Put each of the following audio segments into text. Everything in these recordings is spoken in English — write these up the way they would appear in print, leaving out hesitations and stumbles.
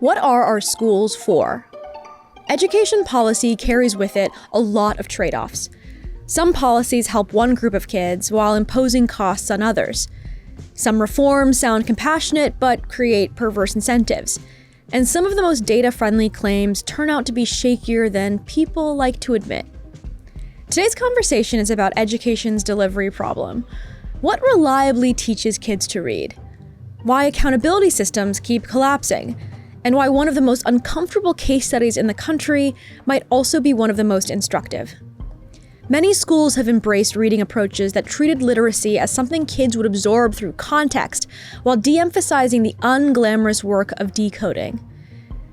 What are our schools for? Education policy carries with it a lot of trade-offs. Some policies help one group of kids while imposing costs on others. Some reforms sound compassionate but create perverse incentives. And some of the most data-friendly claims turn out to be shakier than people like to admit. Today's conversation is about education's delivery problem. What reliably teaches kids to read? Why accountability systems keep collapsing? And why one of the most uncomfortable case studies in the country might also be one of the most instructive. Many schools have embraced reading approaches that treated literacy as something kids would absorb through context, while de-emphasizing the unglamorous work of decoding.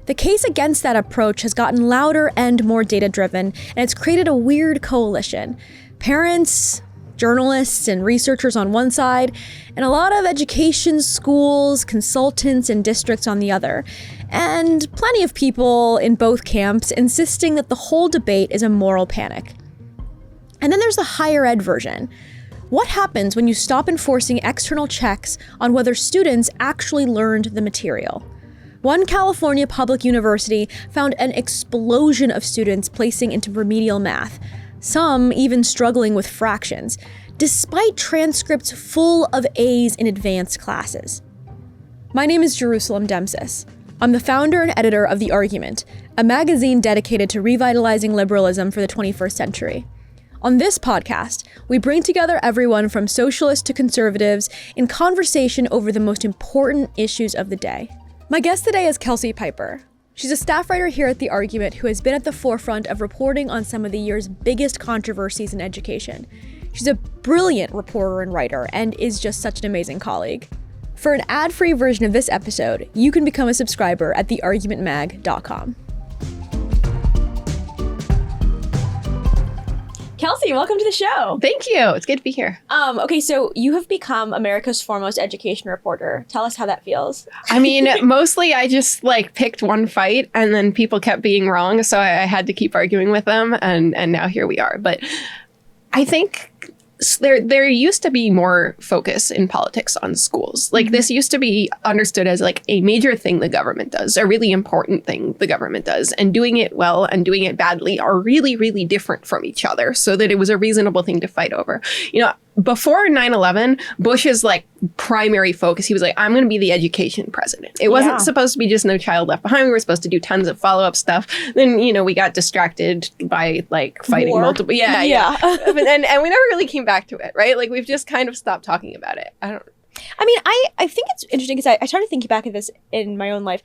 The case against that approach has gotten louder and more data-driven, and it's created a weird coalition. Parents, journalists, and researchers on one side, and a lot of education, schools, consultants, and districts on the other. And plenty of people in both camps insisting that the whole debate is a moral panic. And then there's the higher ed version. What happens when you stop enforcing external checks on whether students actually learned the material? One California public university found an explosion of students placing into remedial math, some even struggling with fractions, despite transcripts full of A's in advanced classes. My name is Jerusalem Demsis. I'm the founder and editor of The Argument, a magazine dedicated to revitalizing liberalism for the 21st century. On this podcast, we bring together everyone from socialists to conservatives in conversation over the most important issues of the day. My guest today is Kelsey Piper. She's a staff writer here at The Argument who has been at the forefront of reporting on some of the year's biggest controversies in education. She's a brilliant reporter and writer and is just such an amazing colleague. For an ad-free version of this episode, you can become a subscriber at theargumentmag.com. Kelsey, welcome to the show. Thank you. It's good to be here. Okay, so you have become America's foremost education reporter. Tell us how that feels. I mean, mostly I just picked one fight and then people kept being wrong. So I had to keep arguing with them and now here we are. But I think there used to be more focus in politics on schools. This used to be understood as a major thing the government does, a really important thing the government does. And doing it well and doing it badly are really, really different from each other, so that it was a reasonable thing to fight over. Before 9/11, Bush's primary focus, he was I'm going to be the education president. It wasn't supposed to be just No Child Left Behind. We were supposed to do tons of follow-up stuff. Then, we got distracted by fighting war. multiple. Yeah. and we never really came back to it, right? We've just kind of stopped talking about it. I think it's interesting because I started thinking back at this in my own life.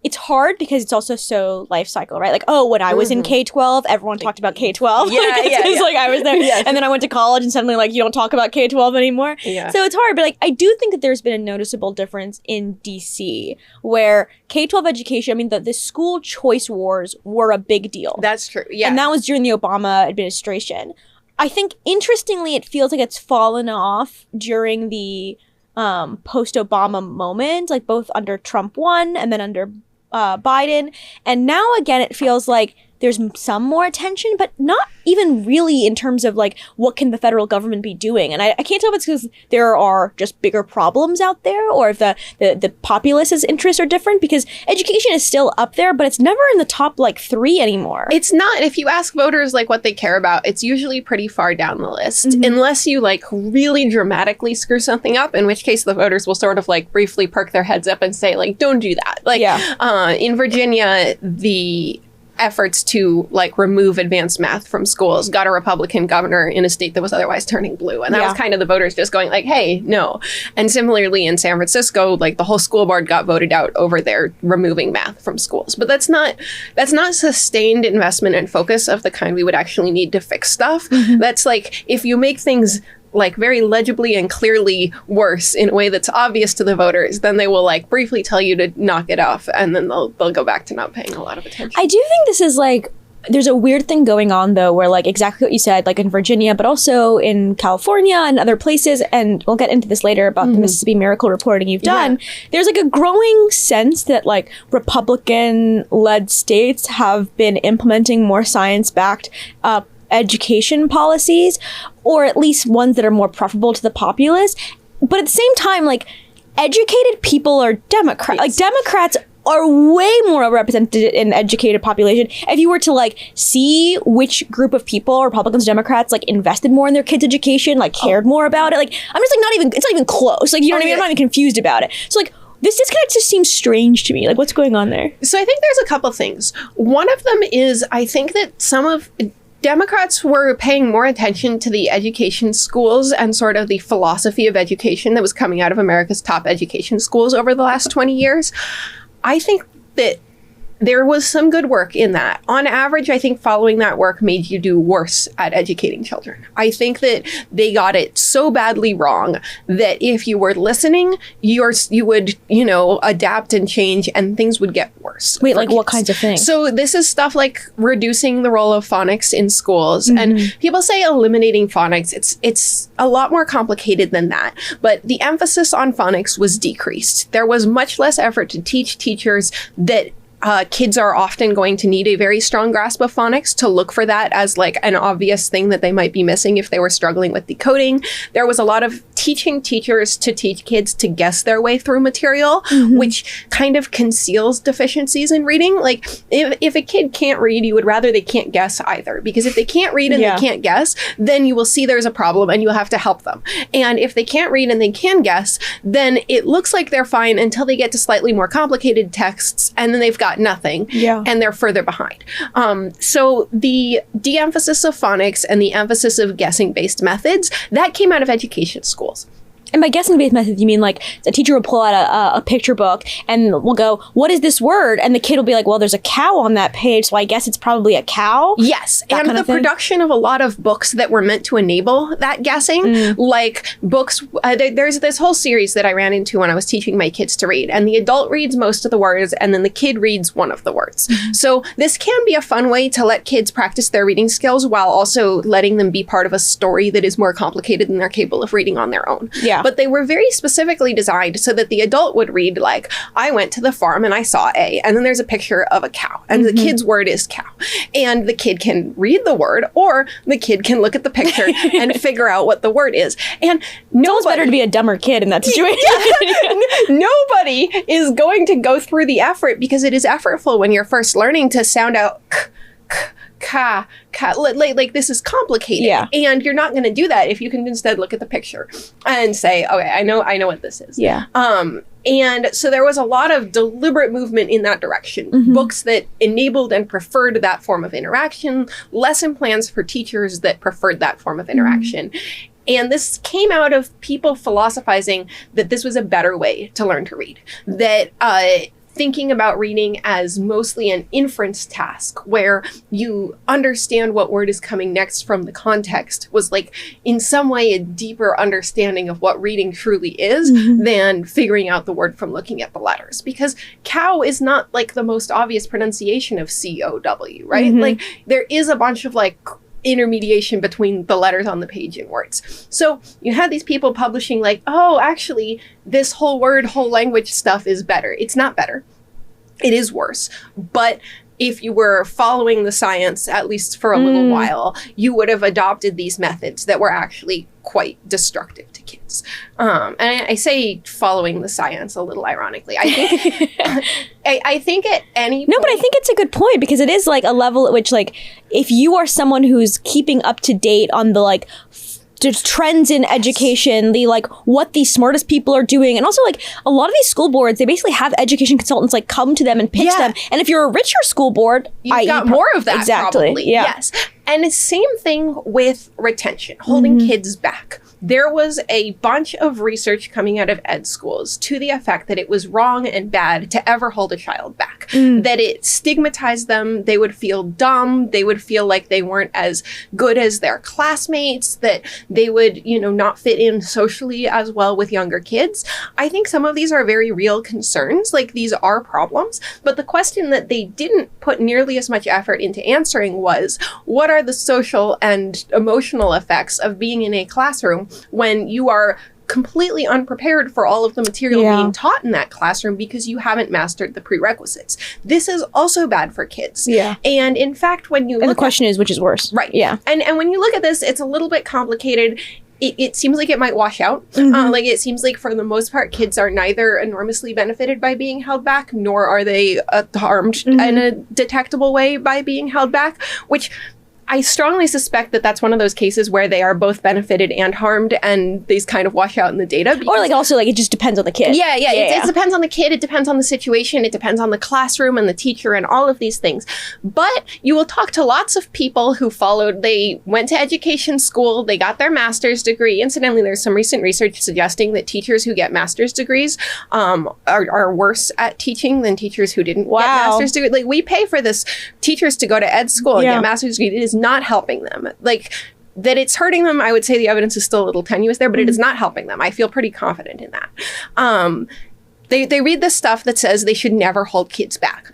It's hard because it's also so life cycle, right? When I was in K-12, everyone talked about K-12. I was there. Yeah. And then I went to college and suddenly you don't talk about K-12 anymore. Yeah. So it's hard. But I do think that there's been a noticeable difference in DC where K-12 education, the school choice wars were a big deal. That's true. Yeah. And that was during the Obama administration. I think interestingly, it feels like it's fallen off during the post-Obama moment, both under Trump 1 and then under Biden. And now again, it feels like there's some more attention, but not even really in terms of what can the federal government be doing. And I can't tell if it's because there are just bigger problems out there or if the populace's interests are different, because education is still up there, but it's never in the top 3 anymore. It's not. If you ask voters what they care about, it's usually pretty far down the list, unless you really dramatically screw something up, in which case the voters will sort of briefly perk their heads up and say don't do that. In Virginia, the efforts to remove advanced math from schools got a Republican governor in a state that was otherwise turning blue. And that was kind of the voters just going hey, no. And similarly in San Francisco, the whole school board got voted out over their removing math from schools. But that's not sustained investment and focus of the kind we would actually need to fix stuff. That's if you make things very legibly and clearly worse in a way that's obvious to the voters, then they will briefly tell you to knock it off, and then they'll go back to not paying a lot of attention. I do think this is there's a weird thing going on though, where exactly what you said, in Virginia, but also in California and other places, and we'll get into this later about the Mississippi Miracle reporting you've done. There's a growing sense that Republican-led states have been implementing more science-backed education policies, or at least ones that are more preferable to the populace. But at the same time, educated people are Democrats. Democrats are way more represented in the educated population. If you were to like see which group of people, Republicans, Democrats, like invested more in their kids' education, like cared more about it, like I'm just like it's not even close. Like, you know what I mean? I'm not even confused about it. So like this disconnect just seems strange to me. Like, what's going on there? So I think there's a couple things. One of them is I think that some of Democrats were paying more attention to the education schools and sort of the philosophy of education that was coming out of America's top education schools over the last 20 years. I think that there was some good work in that. On average, I think following that work made you do worse at educating children. I think that they got it so badly wrong that if you were listening, you would, adapt and change and things would get worse. Wait, like kids. What kinds of things? So this is stuff like reducing the role of phonics in schools. And people say eliminating phonics. It's a lot more complicated than that. But the emphasis on phonics was decreased. There was much less effort to teach teachers that kids are often going to need a very strong grasp of phonics, to look for that as like an obvious thing that they might be missing if they were struggling with decoding. There was a lot of teaching teachers to teach kids to guess their way through material, which kind of conceals deficiencies in reading. Like if a kid can't read, you would rather they can't guess either, because if they can't read and they can't guess, then you will see there's a problem and you'll have to help them. And if they can't read and they can guess, then it looks like they're fine until they get to slightly more complicated texts, and then they've got nothing, and they're further behind. So the de-emphasis of phonics and the emphasis of guessing-based methods, that came out of education schools. And by guessing-based methods, you mean like the teacher will pull out a picture book and will go, "What is this word?" And the kid will be like, "Well, there's a cow on that page, so I guess it's probably a cow." Yes, and the production of a lot of books that were meant to enable that guessing, like books. There's this whole series that I ran into when I was teaching my kids to read, and the adult reads most of the words, and then the kid reads one of the words. So this can be a fun way to let kids practice their reading skills while also letting them be part of a story that is more complicated than they're capable of reading on their own. Yeah. But they were very specifically designed so that the adult would read like, "I went to the farm and I saw a," and then there's a picture of a cow, and the kid's word is cow. And the kid can read the word, or the kid can look at the picture and figure out what the word is. And it's almost better to be a dumber kid in that situation. Nobody is going to go through the effort, because it is effortful when you're first learning to sound out ka, like this is complicated. Yeah. And you're not going to do that if you can instead look at the picture and say, "Okay, I know what this is." Yeah. And so there was a lot of deliberate movement in that direction. Books that enabled and preferred that form of interaction, lesson plans for teachers that preferred that form of interaction. And this came out of people philosophizing that this was a better way to learn to read. That thinking about reading as mostly an inference task, where you understand what word is coming next from the context, was like in some way a deeper understanding of what reading truly is than figuring out the word from looking at the letters. Because cow is not like the most obvious pronunciation of C-O-W, right? Like there is a bunch of like intermediation between the letters on the page and words. So you had these people publishing like, "Oh, actually, this whole language stuff is better." It's not better. It is worse. But if you were following the science, at least for a little while, you would have adopted these methods that were actually quite destructive to kids. And I say following the science a little ironically. I think I think at any point... No, but I think it's a good point, because it is like a level at which, like, if you are someone who's keeping up to date on the like just trends in education, the like what the smartest people are doing, and also like a lot of these school boards, they basically have education consultants like come to them and pitch them. And if you're a richer school board, you've got more of that. Exactly. Probably. Yeah. Yes. And the same thing with retention, holding kids back. There was a bunch of research coming out of ed schools to the effect that it was wrong and bad to ever hold a child back, that it stigmatized them. They would feel dumb. They would feel like they weren't as good as their classmates, that they would, not fit in socially as well with younger kids. I think some of these are very real concerns. Like, these are problems. But the question that they didn't put nearly as much effort into answering was, what are the social and emotional effects of being in a classroom when you are completely unprepared for all of the material being taught in that classroom because you haven't mastered the prerequisites? This is also bad for kids. Yeah. And in fact, when you the question is, which is worse? Right. Yeah. And when you look at this, it's a little bit complicated. it seems like it might wash out. Like it seems like for the most part, kids are neither enormously benefited by being held back, nor are they harmed in a detectable way by being held back, which I strongly suspect that that's one of those cases where they are both benefited and harmed, and these kind of wash out in the data. Or like also like it just depends on the kid. It depends on the kid. It depends on the situation. It depends on the classroom and the teacher and all of these things. But you will talk to lots of people who they went to education school, they got their master's degree. Incidentally, there's some recent research suggesting that teachers who get master's degrees are worse at teaching than teachers who didn't get master's degrees. Like we pay for this teachers to go to ed school and get master's degrees. It is not helping them. Like that it's hurting them, I would say the evidence is still a little tenuous there, but it is not helping them. I feel pretty confident in that. They read this stuff that says they should never hold kids back.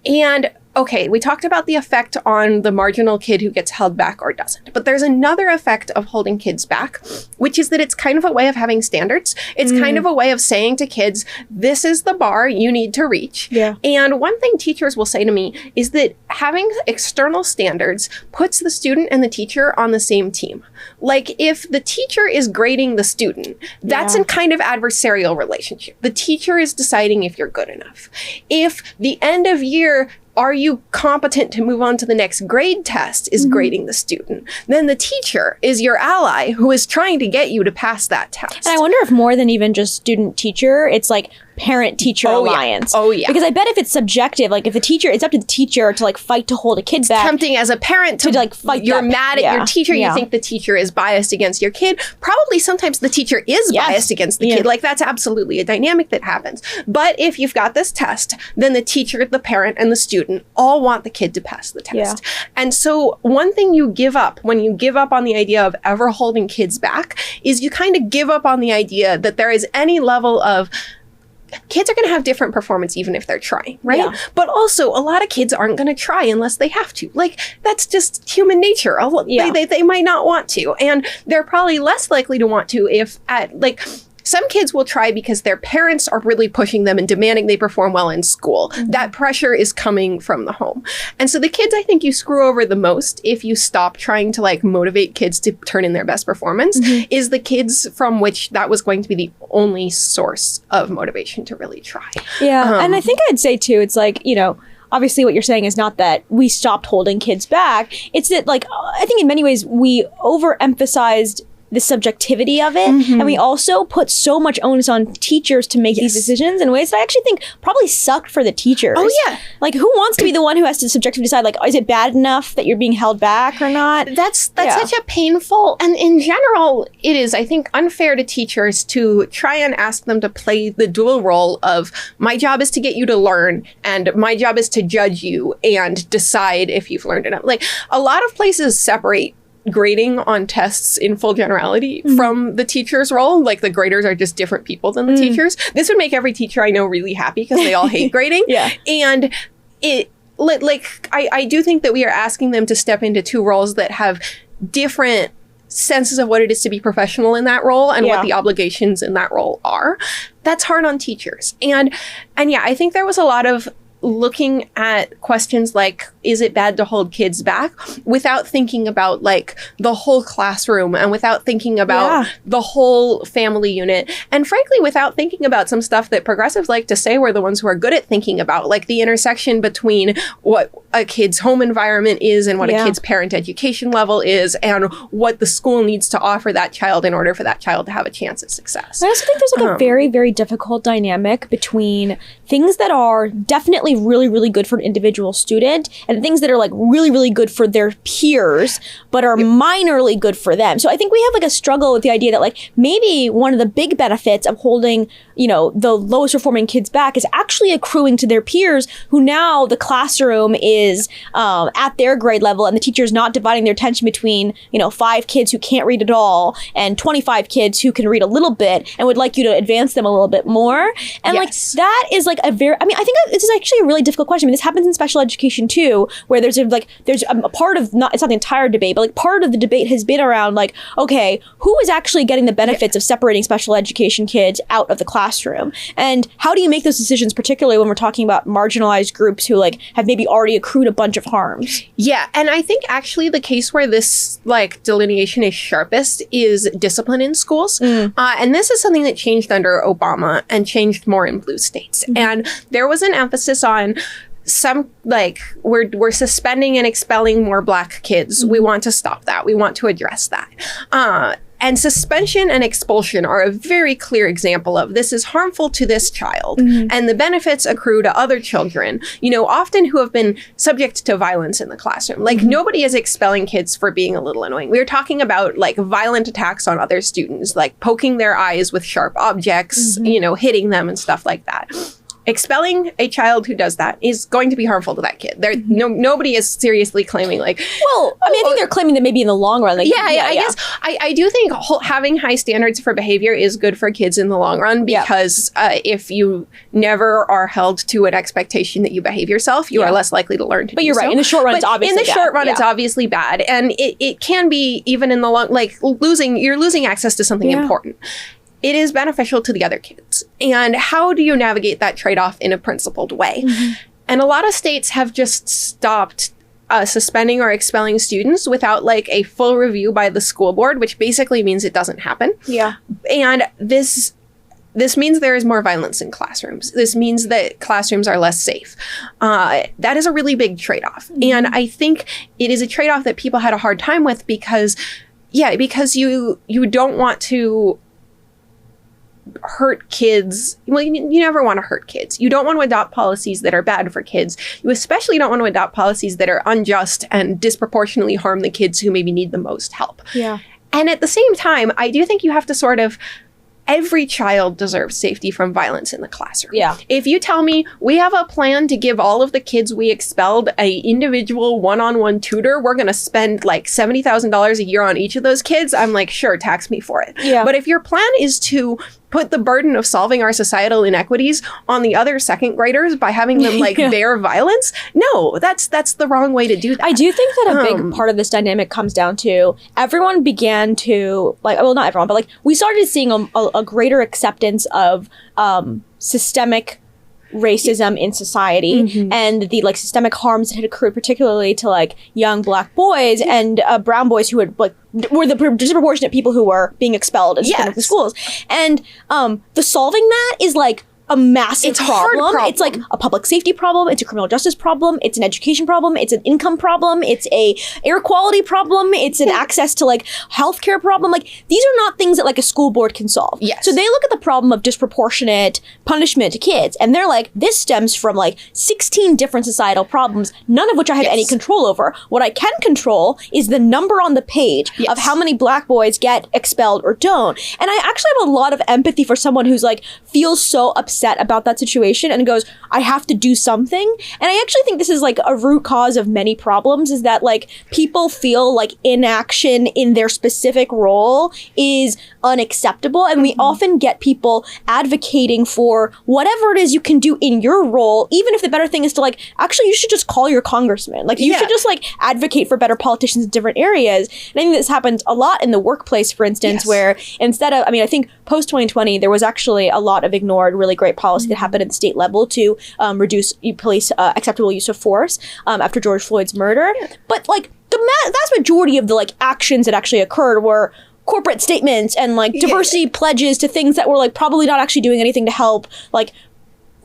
And okay, we talked about the effect on the marginal kid who gets held back or doesn't. But there's another effect of holding kids back, which is that it's kind of a way of having standards. It's kind of a way of saying to kids, this is the bar you need to reach. Yeah. And one thing teachers will say to me is that having external standards puts the student and the teacher on the same team. Like if the teacher is grading the student, that's a kind of adversarial relationship. The teacher is deciding if you're good enough. If the end of year, are you competent to move on to the next grade test is grading the student, then the teacher is your ally who is trying to get you to pass that test. And I wonder if more than even just student-teacher, it's like parent-teacher alliance. Oh, yeah. Because I bet if it's subjective, like if the teacher, it's up to the teacher to like fight to hold a kid back. Tempting as a parent to like fight. You're mad at your teacher. You think the teacher is biased against your kid. Probably sometimes the teacher is biased against the kid. Like that's absolutely a dynamic that happens. But if you've got this test, then the teacher, the parent, and the student all want the kid to pass the test. And so one thing you give up when you give up on the idea of ever holding kids back is you kind of give up on the idea that there is any level of kids are going to have different performance even if they're trying, right? Yeah. But also, a lot of kids aren't going to try unless they have to. Like, that's just human nature. They might not want to. And they're probably less likely to want to if some kids will try because their parents are really pushing them and demanding they perform well in school. That pressure is coming from the home. And so the kids I think you screw over the most if you stop trying to like motivate kids to turn in their best performance is the kids from which that was going to be the only source of motivation to really try. Yeah. And I think I'd say too, it's like, you know, obviously what you're saying is not that we stopped holding kids back. It's that like, I think in many ways we overemphasized the subjectivity of it. And we also put so much onus on teachers to make these decisions in ways that I actually think probably sucked for the teachers. Oh, yeah. Like who wants to be the one who has to subjectively decide, like, is it bad enough that you're being held back or not? That's such a painful, and in general, it is, I think, unfair to teachers to try and ask them to play the dual role of my job is to get you to learn and my job is to judge you and decide if you've learned enough. Like a lot of places separate grading on tests in full generality from the teacher's role. Like the graders are just different people than the teachers. This would make every teacher I know really happy because they all hate grading. And I do think that we are asking them to step into two roles that have different senses of what it is to be professional in that role and what the obligations in that role are. That's hard on teachers. And yeah, I think there was a lot of looking at questions like, is it bad to hold kids back without thinking about like the whole classroom and without thinking about the whole family unit. And frankly, without thinking about some stuff that progressives like to say we're the ones who are good at thinking about, like the intersection between what a kid's home environment is and what a kid's parent education level is and what the school needs to offer that child in order for that child to have a chance at success. I also think there's like a very, very difficult dynamic between things that are definitely really, really good for an individual student and things that are like really, really good for their peers, but are minorly good for them. So I think we have like a struggle with the idea that like maybe one of the big benefits of holding, you know, the lowest performing kids back is actually accruing to their peers who now the classroom is at their grade level and the teacher's not dividing their attention between, you know, 5 kids who can't read at all and 25 kids who can read a little bit and would like you to advance them a little bit more. And like that is like a very, I mean, I think this is actually a really difficult question. I mean, this happens in special education too, where there's a part of, it's not the entire debate, but like part of the debate has been around like, okay, who is actually getting the benefits of separating special education kids out of the classroom? And how do you make those decisions, particularly when we're talking about marginalized groups who like have maybe already accrued a bunch of harms? Yeah, and I think actually the case where this like delineation is sharpest is discipline in schools. And this is something that changed under Obama and changed more in blue states. And there was an emphasis on some, like, we're suspending and expelling more Black kids. We want to stop that. We want to address that. And suspension and expulsion are a very clear example of this is harmful to this child, and the benefits accrue to other children, you know, often who have been subject to violence in the classroom. Like, nobody is expelling kids for being a little annoying. We're talking about like violent attacks on other students, like poking their eyes with sharp objects, you know, hitting them and stuff like that. Expelling a child who does that is going to be harmful to that kid. Nobody is seriously claiming like, well, I mean, I think they're claiming that maybe in the long run. Like, I guess I do think having high standards for behavior is good for kids in the long run, because if you never are held to an expectation that you behave yourself, you are less likely to learn to But do you're right. so. In the short run, it's obviously bad. In the short run, it's obviously bad. And it can be, even in the long, like you're losing access to something important. It is beneficial to the other kids. And how do you navigate that trade-off in a principled way? And a lot of states have just stopped suspending or expelling students without like a full review by the school board, which basically means it doesn't happen. And this means there is more violence in classrooms. This means that classrooms are less safe. That is a really big trade-off. And I think it is a trade-off that people had a hard time with because you don't want to hurt kids. Well, you never want to hurt kids. You don't want to adopt policies that are bad for kids. You especially don't want to adopt policies that are unjust and disproportionately harm the kids who maybe need the most help. And at the same time, I do think you have to sort of, every child deserves safety from violence in the classroom. If you tell me we have a plan to give all of the kids we expelled a individual one-on-one tutor, we're going to spend like $70,000 a year on each of those kids, I'm like, sure, tax me for it. But if your plan is to put the burden of solving our societal inequities on the other second graders by having them like bear violence, no, that's the wrong way to do that. I do think that a big part of this dynamic comes down to everyone began to like, well, not everyone, but like we started seeing a greater acceptance of systemic racism in society and the like systemic harms that had accrued particularly to like young Black boys and brown boys who had like were the disproportionate people who were being expelled and from the schools. And the solving that is like a massive problem. It's like a public safety problem. It's a criminal justice problem. It's an education problem. It's an income problem. It's a air quality problem. It's an access to like healthcare problem. Like these are not things that like a school board can solve. So they look at the problem of disproportionate punishment to kids and they're like, this stems from like 16 different societal problems, none of which I have any control over. What I can control is the number on the page of how many Black boys get expelled or don't. And I actually have a lot of empathy for someone who's like feels so upset about that situation and goes, I have to do something. And I actually think this is like a root cause of many problems, is that like people feel like inaction in their specific role is unacceptable. And we often get people advocating for whatever it is you can do in your role, even if the better thing is to like, actually, you should just call your congressman. Like you should just like advocate for better politicians in different areas. And I think this happens a lot in the workplace, for instance, where instead of, I mean, I think post 2020, there was actually a lot of ignored, really great policy that happened at the state level to reduce police acceptable use of force after George Floyd's murder. But like the vast majority of the like actions that actually occurred were corporate statements and like diversity pledges to things that were like probably not actually doing anything to help like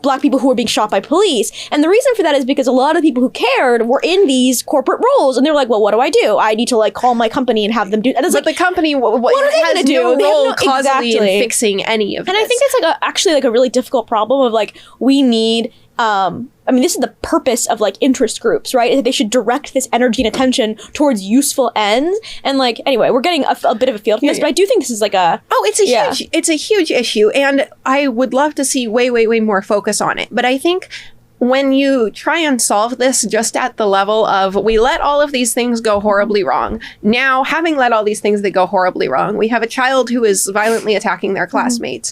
Black people who were being shot by police. And the reason for that is because a lot of people who cared were in these corporate roles and they're like, well, what do? I need to like call my company and have them do that. But like, the company what are they going to do? No role causally in fixing any of this. And I think it's like actually like a really difficult problem of like, we need I mean, this is the purpose of like interest groups, right? They should direct this energy and attention towards useful ends. And like, anyway, we're getting a bit of a field from this, but I do think this is like a... it's a huge issue. And I would love to see way, way, way more focus on it. But I think when you try and solve this just at the level of we let all of these things go horribly wrong. Now, having let all these things that go horribly wrong, we have a child who is violently attacking their classmates.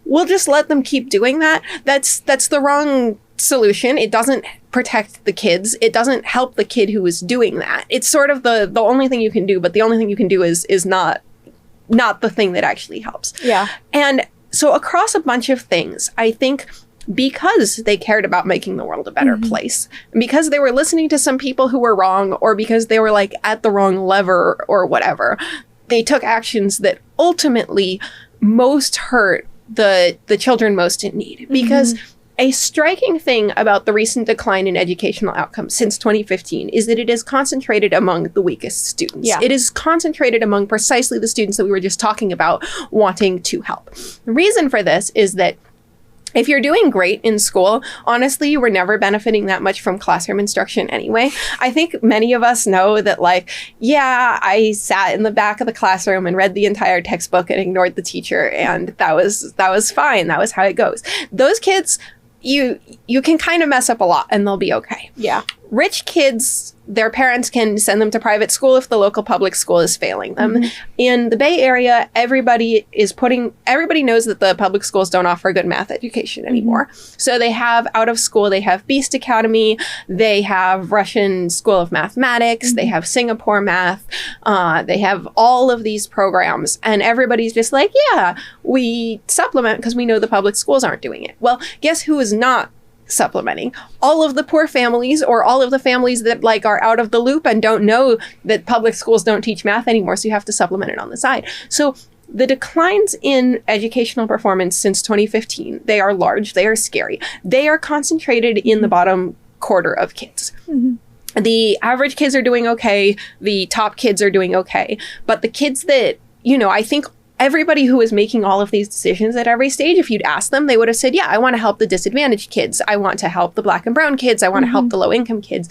We'll just let them keep doing that. That's the wrong solution. It doesn't protect the kids. It doesn't help the kid who is doing that. It's sort of the only thing you can do, but the only thing you can do is not the thing that actually helps. Yeah. And so across a bunch of things, I think because they cared about making the world a better place, because they were listening to some people who were wrong, or because they were like at the wrong lever or whatever, they took actions that ultimately most hurt the children most in need. Because a striking thing about the recent decline in educational outcomes since 2015 is that it is concentrated among the weakest students. Yeah. It is concentrated among precisely the students that we were just talking about wanting to help. The reason for this is that if you're doing great in school, honestly, you were never benefiting that much from classroom instruction anyway. I think many of us know that, like, yeah, I sat in the back of the classroom and read the entire textbook and ignored the teacher, and that was fine. That was how it goes. Those kids, you can kind of mess up a lot and they'll be okay. Yeah. Rich kids, their parents can send them to private school if the local public school is failing them. In the Bay Area, everybody knows that the public schools don't offer a good math education anymore. So they have out of school, they have Beast Academy, they have Russian School of Mathematics, they have Singapore Math, they have all of these programs, and everybody's just like, yeah, we supplement because we know the public schools aren't doing it. Well, guess who is not supplementing? All of the poor families, or all of the families that like are out of the loop and don't know that public schools don't teach math anymore, so you have to supplement it on the side. So the declines in educational performance since 2015, they are large, they are scary. They are concentrated in the bottom quarter of kids. The average kids are doing okay, the top kids are doing okay, but the kids that, I think everybody who is making all of these decisions at every stage, if you'd asked them, they would have said, yeah, I want to help the disadvantaged kids. I want to help the Black and brown kids. I want to help the low income kids.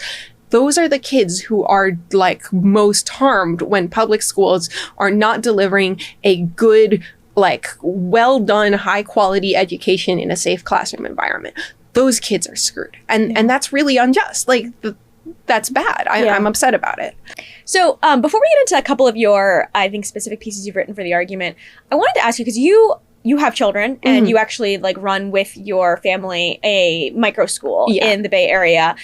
Those are the kids who are like most harmed when public schools are not delivering a good, like well done, high quality education in a safe classroom environment. Those kids are screwed. And that's really unjust. Like that's bad. I'm upset about it. So before we get into a couple of your, I think, specific pieces you've written for the argument, I wanted to ask you, because you have children and you actually like run with your family a micro school in the Bay Area.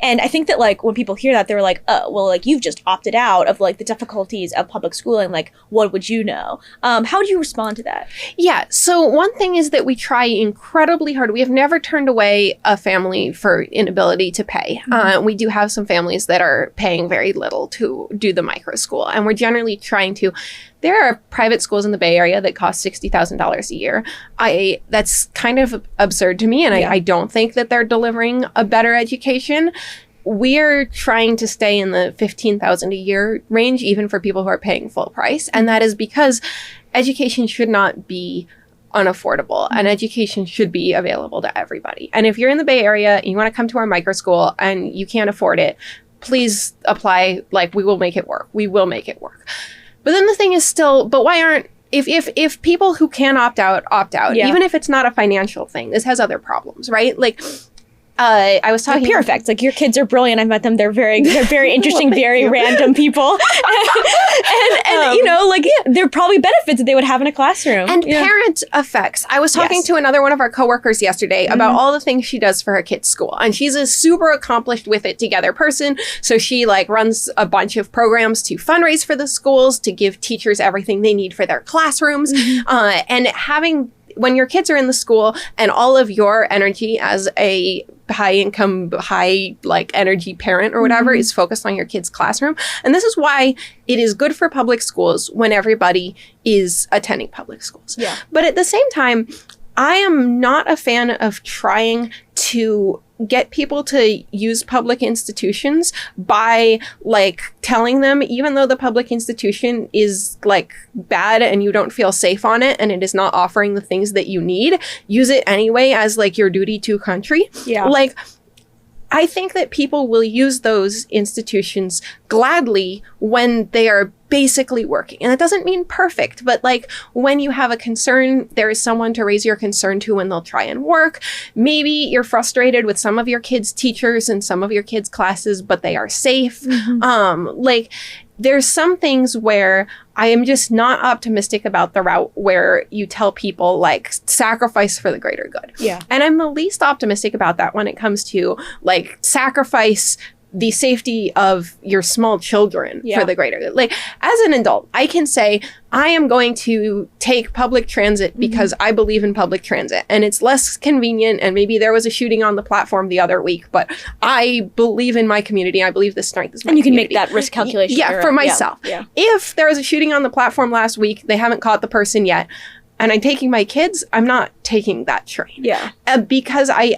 And I think that like when people hear that, they're like, oh, well, like you've just opted out of like the difficulties of public schooling. Like, what would you know? How would you respond to that? Yeah. So one thing is that we try incredibly hard. We have never turned away a family for inability to pay. We do have some families that are paying very little to do the micro school. And we're generally trying to. There are private schools in the Bay Area that cost $60,000 a year. That's kind of absurd to me, and I don't think that they're delivering a better education. We're trying to stay in the $15,000 a year range, even for people who are paying full price, and that is because education should not be unaffordable, and education should be available to everybody. And if you're in the Bay Area and you want to come to our micro school and you can't afford it, please apply. Like, we will make it work. We will make it work. But then the thing is still, but why aren't, if people who can opt out, even if it's not a financial thing, this has other problems, right? Like, I was talking... Peer effects. Like, your kids are brilliant. I've met them. They're very interesting, very random people. and like, there are probably benefits that they would have in a classroom. And parent effects. I was talking to another one of our coworkers yesterday about all the things she does for her kids' school. And she's a super accomplished with it together person. So she like runs a bunch of programs to fundraise for the schools, to give teachers everything they need for their classrooms. And when your kids are in the school and all of your energy as a high income, high like energy parent or whatever is focused on your kid's classroom. And this is why it is good for public schools when everybody is attending public schools. Yeah. But at the same time, I am not a fan of trying to get people to use public institutions by like telling them, even though the public institution is like bad and you don't feel safe on it and it is not offering the things that you need, use it anyway as like your duty to country. Yeah. Like, I think that people will use those institutions gladly when they are basically working. And that doesn't mean perfect, but like when you have a concern, there is someone to raise your concern to when they'll try and work. Maybe you're frustrated with some of your kids' teachers and some of your kids' classes, but they are safe. Like, there's some things where I am just not optimistic about the route where you tell people like sacrifice for the greater good. Yeah. And I'm the least optimistic about that when it comes to like sacrifice the safety of your small children for the greater good. Like as an adult, I can say, I am going to take public transit because I believe in public transit and it's less convenient. And maybe there was a shooting on the platform the other week, but I believe in my community. I believe the strength is my community. And you can make that risk calculation. Yeah, for myself. Yeah. If there was a shooting on the platform last week, they haven't caught the person yet, and I'm taking my kids, I'm not taking that train. Yeah. Because I'm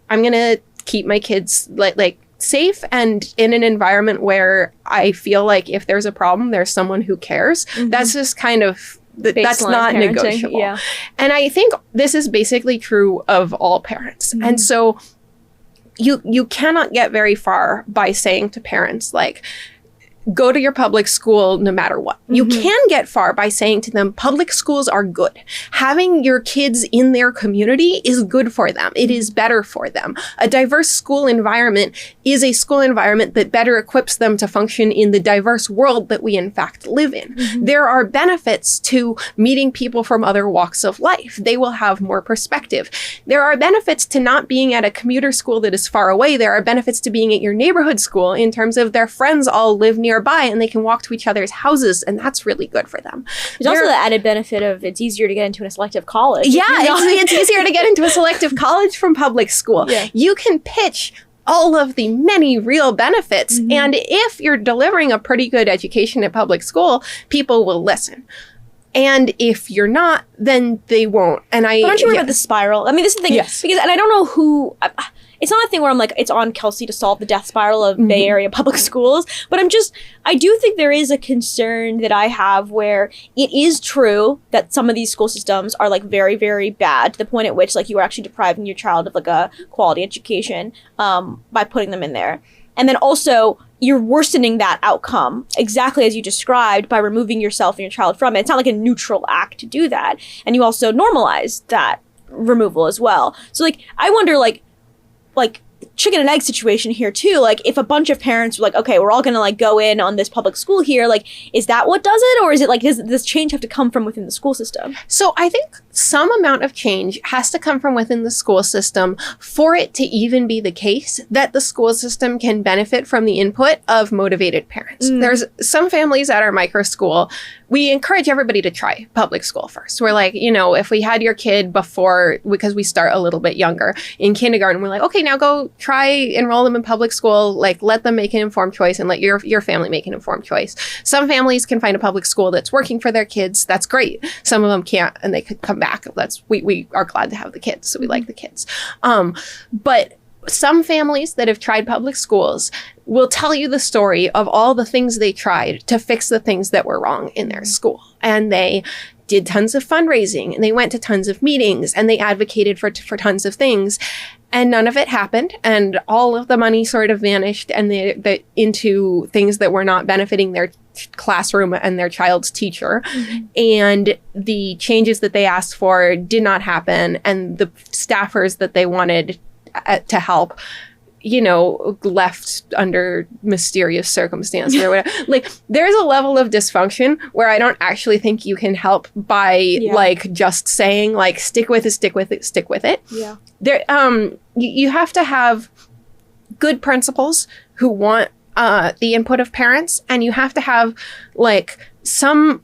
going to keep my kids like safe and in an environment where I feel like if there's a problem, there's someone who cares. That's just kind of, that's not parenting. negotiable. Yeah. And I think this is basically true of all parents. And so you cannot get very far by saying to parents, like, go to your public school no matter what. You can get far by saying to them, public schools are good. Having your kids in their community is good for them. It is better for them. A diverse school environment is a school environment that better equips them to function in the diverse world that we in fact live in. There are benefits to meeting people from other walks of life. They will have more perspective. There are benefits to not being at a commuter school that is far away. There are benefits to being at your neighborhood school in terms of their friends all live nearby and they can walk to each other's houses, and that's really good for them. There's also the added benefit of it's easier to get into a selective college. Yeah, it's easier to get into a selective college from public school. Yeah. You can pitch all of the many real benefits, and if you're delivering a pretty good education at public school, people will listen. And if you're not, then they won't. And but aren't you worried about the spiral? I mean, this is the thing. Yes. Because, and I don't know who... It's not a thing where I'm like, it's on Kelsey to solve the death spiral of Bay Area public schools. But I do think there is a concern that I have where it is true that some of these school systems are like very, very bad to the point at which like you are actually depriving your child of like a quality education by putting them in there. And then also you're worsening that outcome exactly as you described by removing yourself and your child from it. It's not like a neutral act to do that. And you also normalize that removal as well. So like, I wonder like chicken and egg situation here too. Like if a bunch of parents were like, okay, we're all gonna like go in on this public school here, like is that what does it, or is it like does this change have to come from within the school system? So I think some amount of change has to come from within the school system for it to even be the case that the school system can benefit from the input of motivated parents. There's some families at our micro school, we encourage everybody to try public school first. We're like, if we had your kid before, because we start a little bit younger in kindergarten, we're like, okay, now go try enroll them in public school, like let them make an informed choice and let your family make an informed choice. Some families can find a public school that's working for their kids. That's great. Some of them can't, and they could come back. We are glad to have the kids, so we like the kids. But some families that have tried public schools will tell you the story of all the things they tried to fix the things that were wrong in their school. And they did tons of fundraising, and they went to tons of meetings, and they advocated for tons of things. And none of it happened, and all of the money sort of vanished and into things that were not benefiting their classroom and their child's teacher. And the changes that they asked for did not happen, and the staffers that they wanted to help, left under mysterious circumstances or whatever. Like, there's a level of dysfunction where I don't actually think you can help by like just saying like, stick with it. Yeah. There, you have to have good principals who want the input of parents, and you have to have like some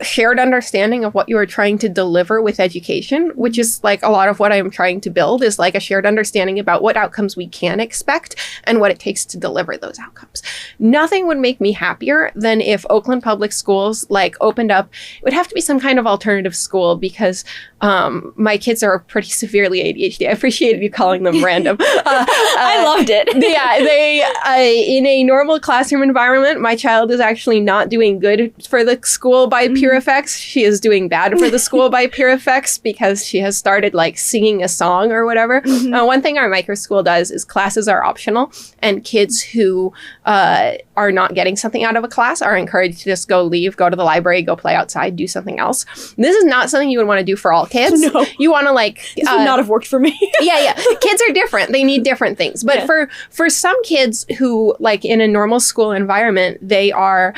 shared understanding of what you are trying to deliver with education, which is like a lot of what I'm trying to build is like a shared understanding about what outcomes we can expect and what it takes to deliver those outcomes. Nothing would make me happier than if Oakland Public Schools like opened up. It would have to be some kind of alternative school because my kids are pretty severely ADHD. I appreciated you calling them random. I loved it. They in a normal classroom environment, my child is actually not doing good for the school by pure peer effects. She is doing bad for the school by peer effects because she has started like singing a song or whatever. One thing our micro school does is classes are optional, and kids who are not getting something out of a class are encouraged to just go to the library, go play outside, do something else. This is not something you would want to do for all kids. No. You want to like... This would not have worked for me. yeah. Kids are different. They need different things. But for some kids who, like in a normal school environment, they are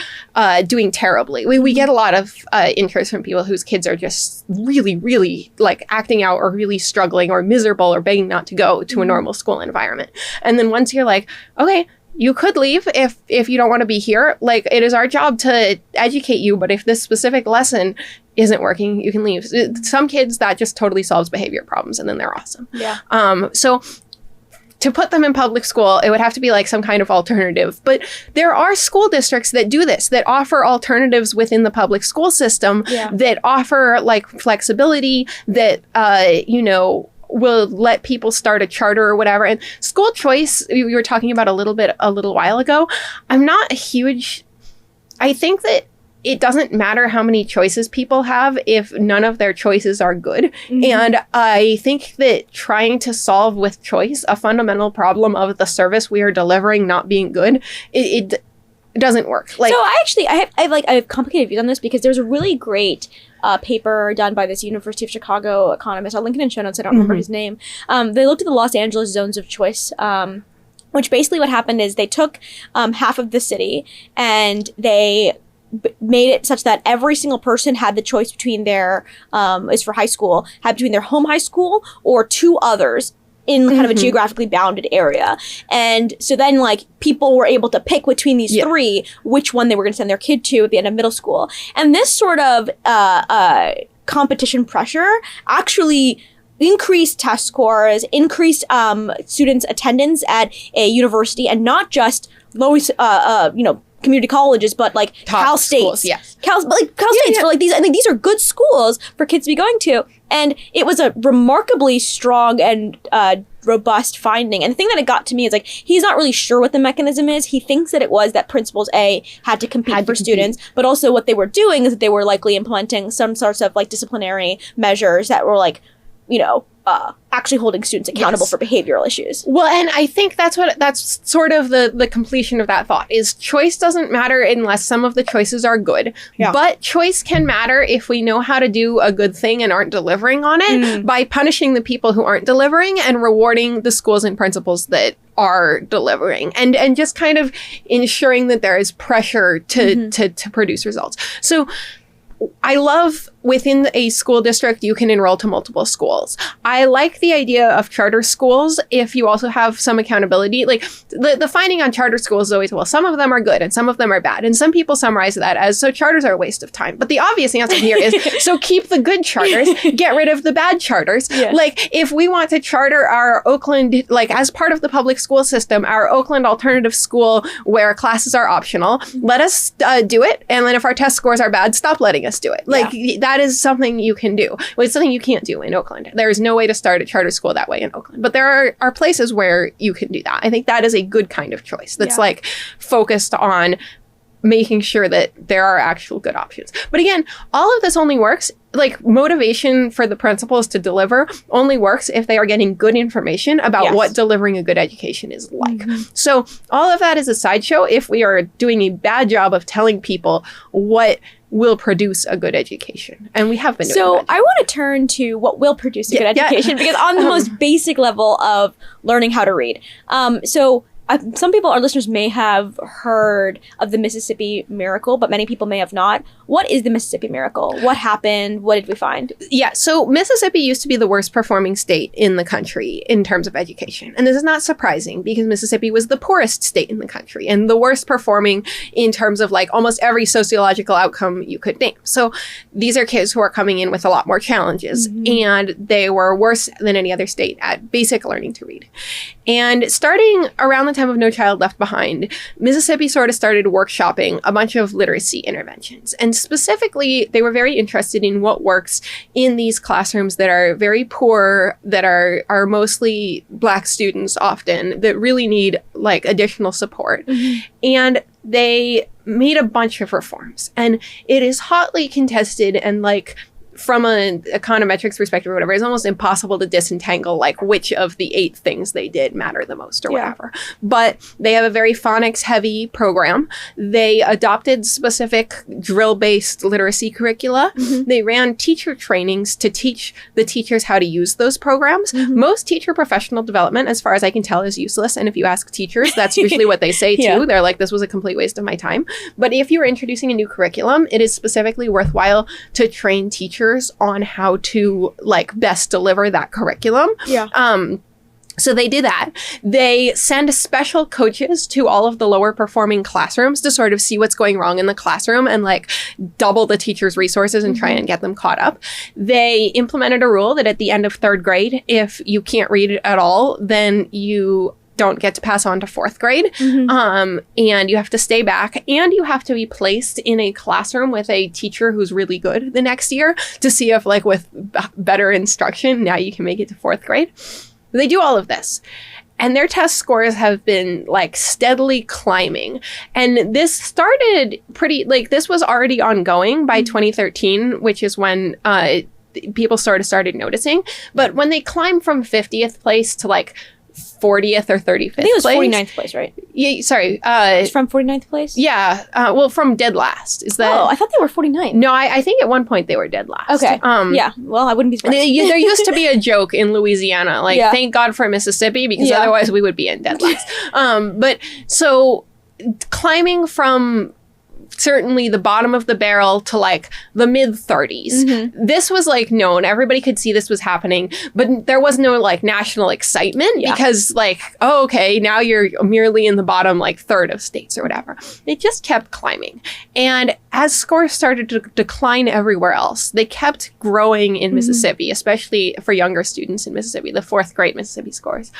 doing terribly. We get a lot of interest from people whose kids are just really, really like acting out or really struggling or miserable or begging not to go to a normal school environment. And then once you're like, okay, you could leave if you don't want to be here. Like, it is our job to educate you, but if this specific lesson isn't working, you can leave. Some kids, that just totally solves behavior problems, and then they're awesome. Yeah. So to put them in public school, it would have to be like some kind of alternative. But there are school districts that do this, that offer alternatives within the public school system, that offer like flexibility, that, will let people start a charter or whatever. And school choice, we were talking about a little while ago. I think that it doesn't matter how many choices people have if none of their choices are good. And I think that trying to solve with choice a fundamental problem of the service we are delivering not being good, it doesn't work. Like, so I have complicated views on this, because there's a really great paper done by this University of Chicago economist. I'll link it in show notes. I don't remember his name. They looked at the Los Angeles zones of choice, which basically what happened is they took half of the city and they made it such that every single person had the choice between their, is for high school, had between their home high school or two others in kind of a geographically bounded area. And so then like people were able to pick between these three, which one they were going to send their kid to at the end of middle school. And this sort of competition pressure actually increased test scores, increased students' attendance at a university, and not just community colleges, but like top Cal States. Schools, yes. Cal States for like these. I think these are good schools for kids to be going to, and it was a remarkably strong and robust finding. And the thing that it got to me is like he's not really sure what the mechanism is. He thinks that it was that principals had to compete for students, but also what they were doing is that they were likely implementing some sorts of like disciplinary measures that were like, actually holding students accountable for behavioral issues. Well, and I think that's sort of the completion of that thought is choice doesn't matter unless some of the choices are good. Yeah. But choice can matter if we know how to do a good thing and aren't delivering on it by punishing the people who aren't delivering and rewarding the schools and principals that are delivering, and just kind of ensuring that there is pressure to produce results. So I love within a school district, you can enroll to multiple schools. I like the idea of charter schools if you also have some accountability. Like the finding on charter schools is always, well, some of them are good and some of them are bad. And some people summarize that as, so charters are a waste of time. But the obvious answer here is, so keep the good charters, get rid of the bad charters. Yeah. Like if we want to charter our Oakland, like as part of the public school system, our Oakland alternative school where classes are optional, let us do it. And then if our test scores are bad, stop letting us do it. Like that is something you can do. Well, it's something you can't do in Oakland. There is no way to start a charter school that way in Oakland. But there are places where you can do that. I think that is a good kind of choice that's like focused on making sure that there are actual good options. But again, all of this only works, like motivation for the principals to deliver only works if they are getting good information about what delivering a good education is like. So all of that is a sideshow if we are doing a bad job of telling people what will produce a good education. And we have been doing So I want to turn to what will produce a good education, because on the most basic level of learning how to read. Some people, our listeners, may have heard of the Mississippi Miracle, but many people may have not. What is the Mississippi Miracle? What happened? What did we find? Yeah, so Mississippi used to be the worst performing state in the country in terms of education. And this is not surprising because Mississippi was the poorest state in the country and the worst performing in terms of like almost every sociological outcome you could name. So these are kids who are coming in with a lot more challenges, and they were worse than any other state at basic learning to read. And starting around the time of No Child Left Behind, Mississippi sort of started workshopping a bunch of literacy interventions. And specifically, they were very interested in what works in these classrooms that are very poor, that are mostly Black students often, that really need like additional support. And they made a bunch of reforms. And it is hotly contested, and like from an econometrics perspective or whatever, it's almost impossible to disentangle like which of the 8 things they did matter the most or whatever. But they have a very phonics heavy program. They adopted specific drill-based literacy curricula. They ran teacher trainings to teach the teachers how to use those programs. Most teacher professional development, as far as I can tell, is useless. And if you ask teachers, that's usually what they say too. They're like, this was a complete waste of my time. But if you're introducing a new curriculum, it is specifically worthwhile to train teachers on how to like best deliver that curriculum. So they do that. They send special coaches to all of the lower performing classrooms to sort of see what's going wrong in the classroom and like double the teachers' resources and try and get them caught up. They implemented a rule that at the end of 3rd grade, if you can't read at all, then you don't get to pass on to 4th grade. And you have to stay back, and you have to be placed in a classroom with a teacher who's really good the next year to see if like with better instruction, now you can make it to 4th grade. They do all of this. And their test scores have been like steadily climbing. And this started this was already ongoing by 2013, which is when people started noticing. But when they climbed from 50th place to like 40th or 35th place. I think it was 49th place, right? Yeah, sorry. It's from 49th place? Yeah. Well, from dead last. Is that? Oh, I thought they were 49th. No, I think at one point they were dead last. Okay. Yeah. Well, I wouldn't be surprised. There used to be a joke in Louisiana, like, thank God for Mississippi, because otherwise we would be in dead last. But so climbing from certainly the bottom of the barrel to like the mid 30s. This was like known. Everybody could see this was happening, but there was no like national excitement because like, oh, okay, now you're merely in the bottom like third of states or whatever. It just kept climbing. And as scores started to decline everywhere else, they kept growing in Mississippi, especially for younger students in Mississippi, the 4th grade Mississippi scores.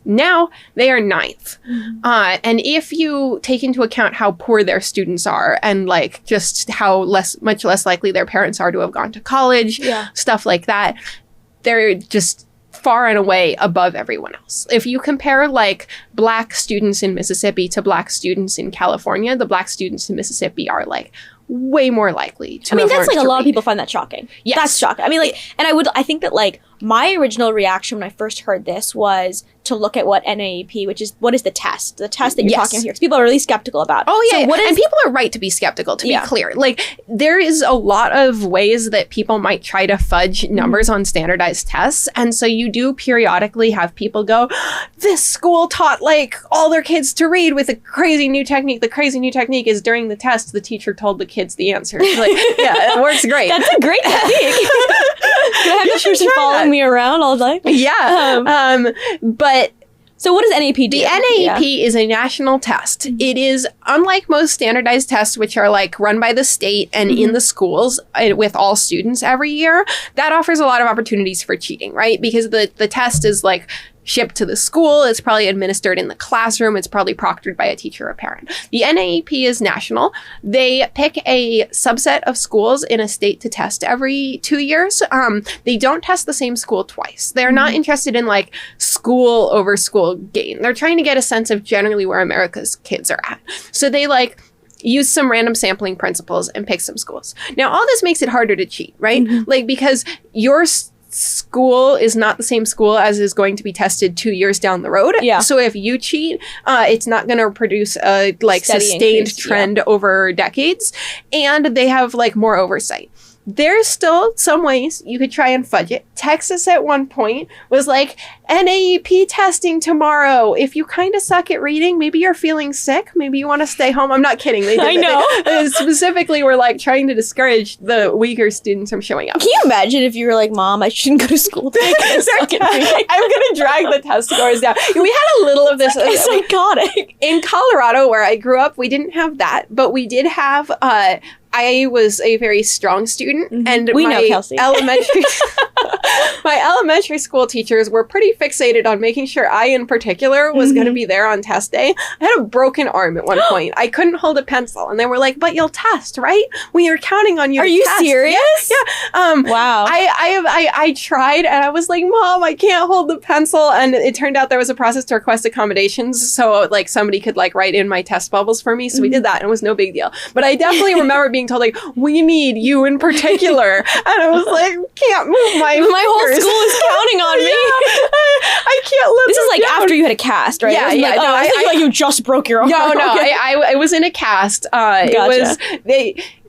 Now they are 9th. And if you take into account how poor their students are and like just how much less likely their parents are to have gone to college, stuff like that, they're just far and away above everyone else. If you compare like Black students in Mississippi to Black students in California, the Black students in Mississippi are like way more likely to have that's like learned a lot read. of people find that shocking. Yes. That's shocking. I mean, like, and I think that like my original reaction when I first heard this was to look at what NAEP, which is, what is the test that you're talking about here? Because people are really skeptical about. Oh, yeah. So and people are right to be skeptical, to be clear. Like, there is a lot of ways that people might try to fudge numbers on standardized tests. And so you do periodically have people go, this school taught, like, all their kids to read with a crazy new technique. The crazy new technique is during the test, the teacher told the kids the answers. Like, yeah, it works great. That's a great technique. Can I have this person following me around all day? Yeah. But so what does NAEP do? The NAEP is a national test. It is, unlike most standardized tests, which are like run by the state and in the schools with all students every year, that offers a lot of opportunities for cheating, right? Because the test is like shipped to the school. It's probably administered in the classroom. It's probably proctored by a teacher or parent. The NAEP is national. They pick a subset of schools in a state to test every 2 years. They don't test the same school twice. They're not interested in like school over school gain. They're trying to get a sense of generally where America's kids are at. So they like use some random sampling principles and pick some schools. Now, all this makes it harder to cheat, right? Like, because your school is not the same school as is going to be tested 2 years down the road. So if you cheat, it's not going to produce a like steady sustained increase, trend over decades. And they have like more oversight. There's still some ways you could try and fudge it. Texas at one point was like, NAEP testing tomorrow. If you kind of suck at reading, maybe you're feeling sick, maybe you want to stay home. I'm not kidding. They did I know. They specifically were like trying to discourage the weaker students from showing up. Can you imagine if you were like, Mom, I shouldn't go to school today? I'm going to drag the test scores down. We had a little of this. It's psychotic. In Colorado, where I grew up, we didn't have that, but we did have... I was a very strong student, and we my know, Kelsey. elementary my elementary school teachers were pretty fixated on making sure I, in particular, was going to be there on test day. I had a broken arm at one point. I couldn't hold a pencil. And they were like, but you'll test, right? We are counting on you. Are you serious? Yeah. Wow. I tried and I was like, Mom, I can't hold the pencil. And it turned out there was a process to request accommodations. So like somebody could like write in my test bubbles for me. So we did that and it was no big deal. But I definitely remember being told like, we need you in particular. And I was like, can't move my whole fingers. school is counting on me. I can't let This is like down. after you had a cast, right? Yeah, It wasn't yeah. like, I think like you just broke your arm. No, Okay. I was in a cast. It was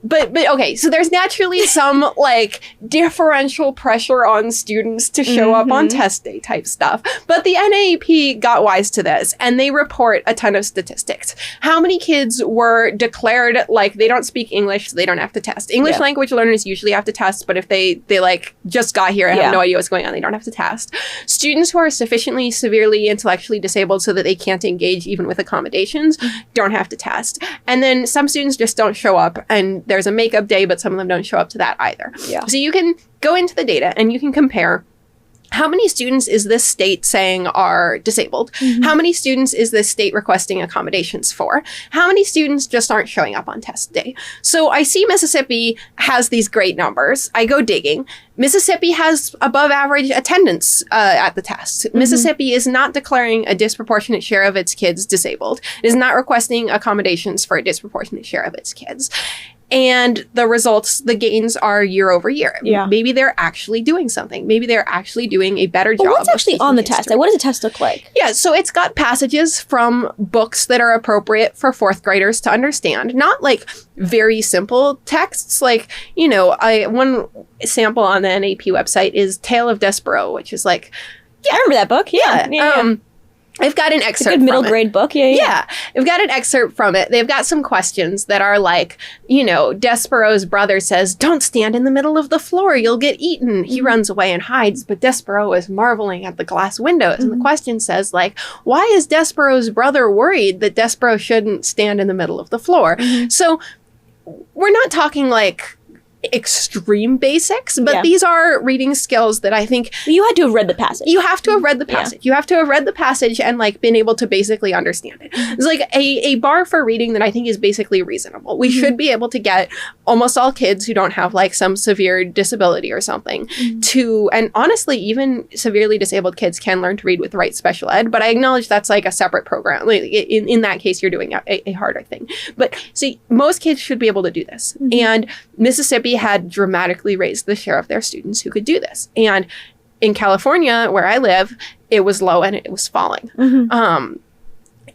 but okay, so there's naturally some like differential pressure on students to show up on test day type stuff. But the NAEP got wise to this and they report a ton of statistics. How many kids were declared like they don't speak English, so they don't have to test. English language learners usually have to test, but if they like just got here and have no idea what's going on, they don't have to test. Students who are sufficiently severely intellectually disabled so that they can't engage even with accommodations don't have to test. And then some students just don't show up and there's a makeup day, but some of them don't show up to that either. Yeah. So you can go into the data and you can compare how many students is this state saying are disabled? How many students is this state requesting accommodations for? How many students just aren't showing up on test day? So I see Mississippi has these great numbers. I go digging. Mississippi has above average attendance at the test. Mississippi is not declaring a disproportionate share of its kids disabled. It is not requesting accommodations for a disproportionate share of its kids. And the results, the gains are year over year. Yeah. Maybe they're actually doing something. Maybe they're actually doing a better job. What's actually on the test? Like, what does the test look like? Yeah, so it's got passages from books that are appropriate for fourth graders to understand. Not like very simple texts. Like, you know, one sample on the NAP website is Tale of Despero, which is like, I remember that book. Yeah. I've got an excerpt. It's a good middle grade book. Yeah. I've got an excerpt from it. They've got some questions that are like, you know, Despero's brother says, "Don't stand in the middle of the floor. You'll get eaten." He runs away and hides, but Despero is marveling at the glass windows. And the question says, like, why is Despero's brother worried that Despero shouldn't stand in the middle of the floor? So we're not talking like extreme basics, but these are reading skills that I think you had to have read the passage. You have to have read the passage. You have to have read the passage and like been able to basically understand it. It's like a bar for reading that I think is basically reasonable. We should be able to get almost all kids who don't have like some severe disability or something to, and honestly, even severely disabled kids can learn to read with the right special ed, but I acknowledge that's like a separate program. Like, in that case, you're doing a harder thing. But see, most kids should be able to do this. And Mississippi had dramatically raised the share of their students who could do this. And in California, where I live, it was low and it was falling.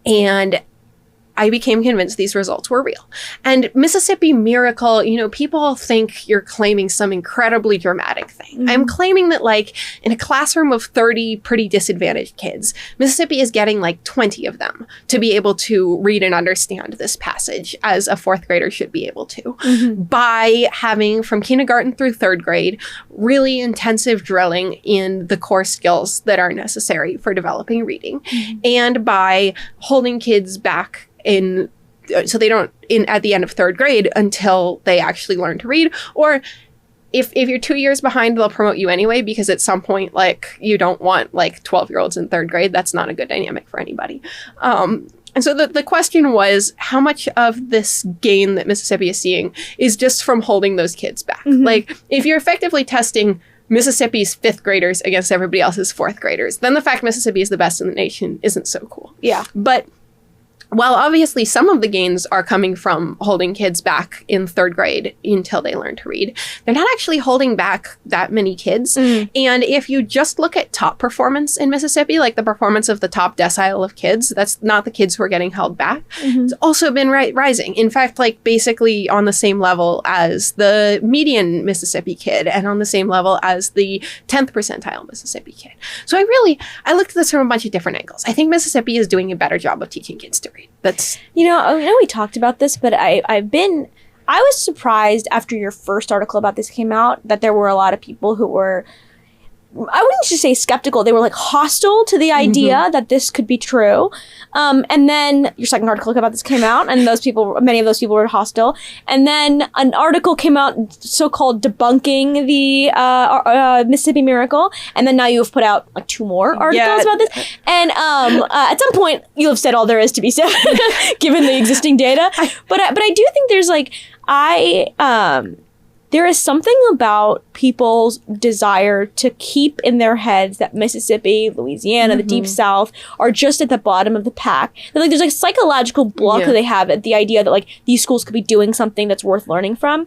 And I became convinced these results were real. And Mississippi Miracle, you know, people think you're claiming some incredibly dramatic thing. I'm claiming that like in a classroom of 30 pretty disadvantaged kids, Mississippi is getting like 20 of them to be able to read and understand this passage as a fourth grader should be able to by having from kindergarten through third grade, really intensive drilling in the core skills that are necessary for developing reading and by holding kids back so they don't at the end of third grade until they actually learn to read. Or if you're 2 years behind, they'll promote you anyway, because at some point, like, you don't want like 12-year-olds in third grade. That's not a good dynamic for anybody. And so the question was, how much of this gain that Mississippi is seeing is just from holding those kids back? Like, if you're effectively testing Mississippi's fifth graders against everybody else's fourth graders, then the fact Mississippi is the best in the nation isn't so cool. Yeah. But while obviously some of the gains are coming from holding kids back in third grade until they learn to read, they're not actually holding back that many kids. And if you just look at top performance in Mississippi, like the performance of the top decile of kids, that's not the kids who are getting held back. It's also been rising. In fact, like basically on the same level as the median Mississippi kid and on the same level as the 10th percentile Mississippi kid. So I looked at this from a bunch of different angles. I think Mississippi is doing a better job of teaching kids to read. That's, you know, I know we talked about this, but I was surprised after your first article about this came out that there were a lot of people who were wouldn't just say skeptical. They were like hostile to the idea that this could be true. And then your second article about this came out, and many of those people were hostile. And then an article came out, so-called debunking the Mississippi Miracle. And then now you have put out like 2 more articles about this. And at some point, you'll have said all there is to be said, given the existing data. But I do think there's like there is something about people's desire to keep in their heads that Mississippi, Louisiana, the Deep South are just at the bottom of the pack. And like there's like psychological block that they have at the idea that like these schools could be doing something that's worth learning from.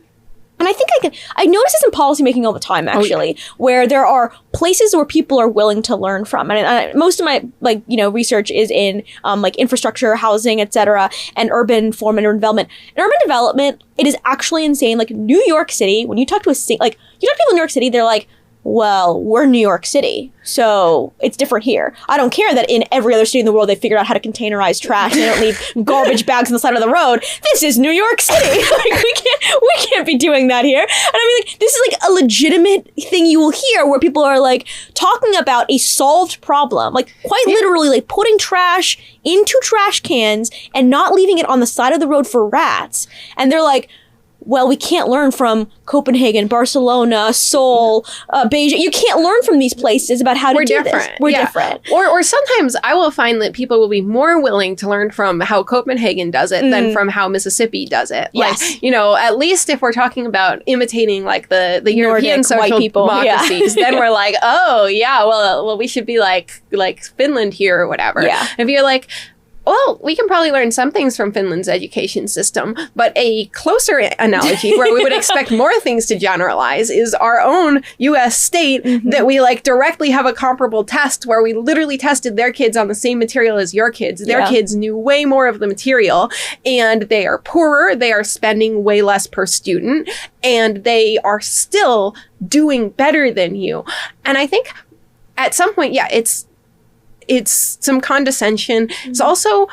And I think I notice this in policymaking all the time, actually, where there are places where people are willing to learn from. And most of my research is in like infrastructure, housing, etc., and urban form and urban development. In urban development, it is actually insane. Like New York City, when you talk to you talk to people in New York City, they're like, well, we're New York City, so it's different here. I don't care that in every other city in the world they figured out how to containerize trash and they don't leave garbage bags on the side of the road. This is New York City. Like, we can't be doing that here. And I mean, like, this is like a legitimate thing you will hear where people are like talking about a solved problem, like quite literally like putting trash into trash cans and not leaving it on the side of the road for rats. And they're like, well, we can't learn from Copenhagen, Barcelona, Seoul, Beijing. You can't learn from these places about how to do this. We're different. Or sometimes I will find that people will be more willing to learn from how Copenhagen does it than from how Mississippi does it. Yes. Like, at least if we're talking about imitating like the European social democracies, then we're like, oh yeah, well we should be like Finland here or whatever. Yeah. If you're like, well, we can probably learn some things from Finland's education system, but a closer analogy where we would expect more things to generalize is our own U.S. state that we like directly have a comparable test where we literally tested their kids on the same material as your kids. Their kids knew way more of the material, and they are poorer. They are spending way less per student, and they are still doing better than you. And I think at some point, it's some condescension. It's also,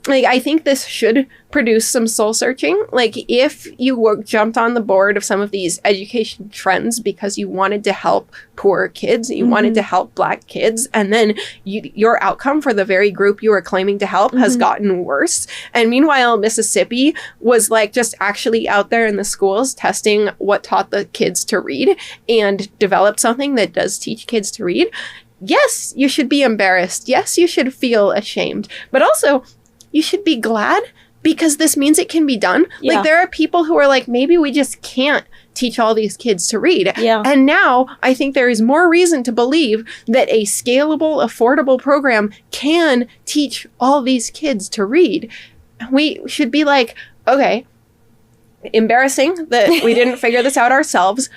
like, I think this should produce some soul searching. Like, if you jumped on the board of some of these education trends because you wanted to help poor kids, you wanted to help Black kids, and then your outcome for the very group you were claiming to help has gotten worse. And meanwhile, Mississippi was like just actually out there in the schools testing what taught the kids to read and developed something that does teach kids to read. Yes, you should be embarrassed. Yes, you should feel ashamed. But also, you should be glad because this means it can be done. Yeah. Like, there are people who are like, maybe we just can't teach all these kids to read. Yeah. And now I think there is more reason to believe that a scalable, affordable program can teach all these kids to read. We should be like, okay, embarrassing that we didn't figure this out ourselves,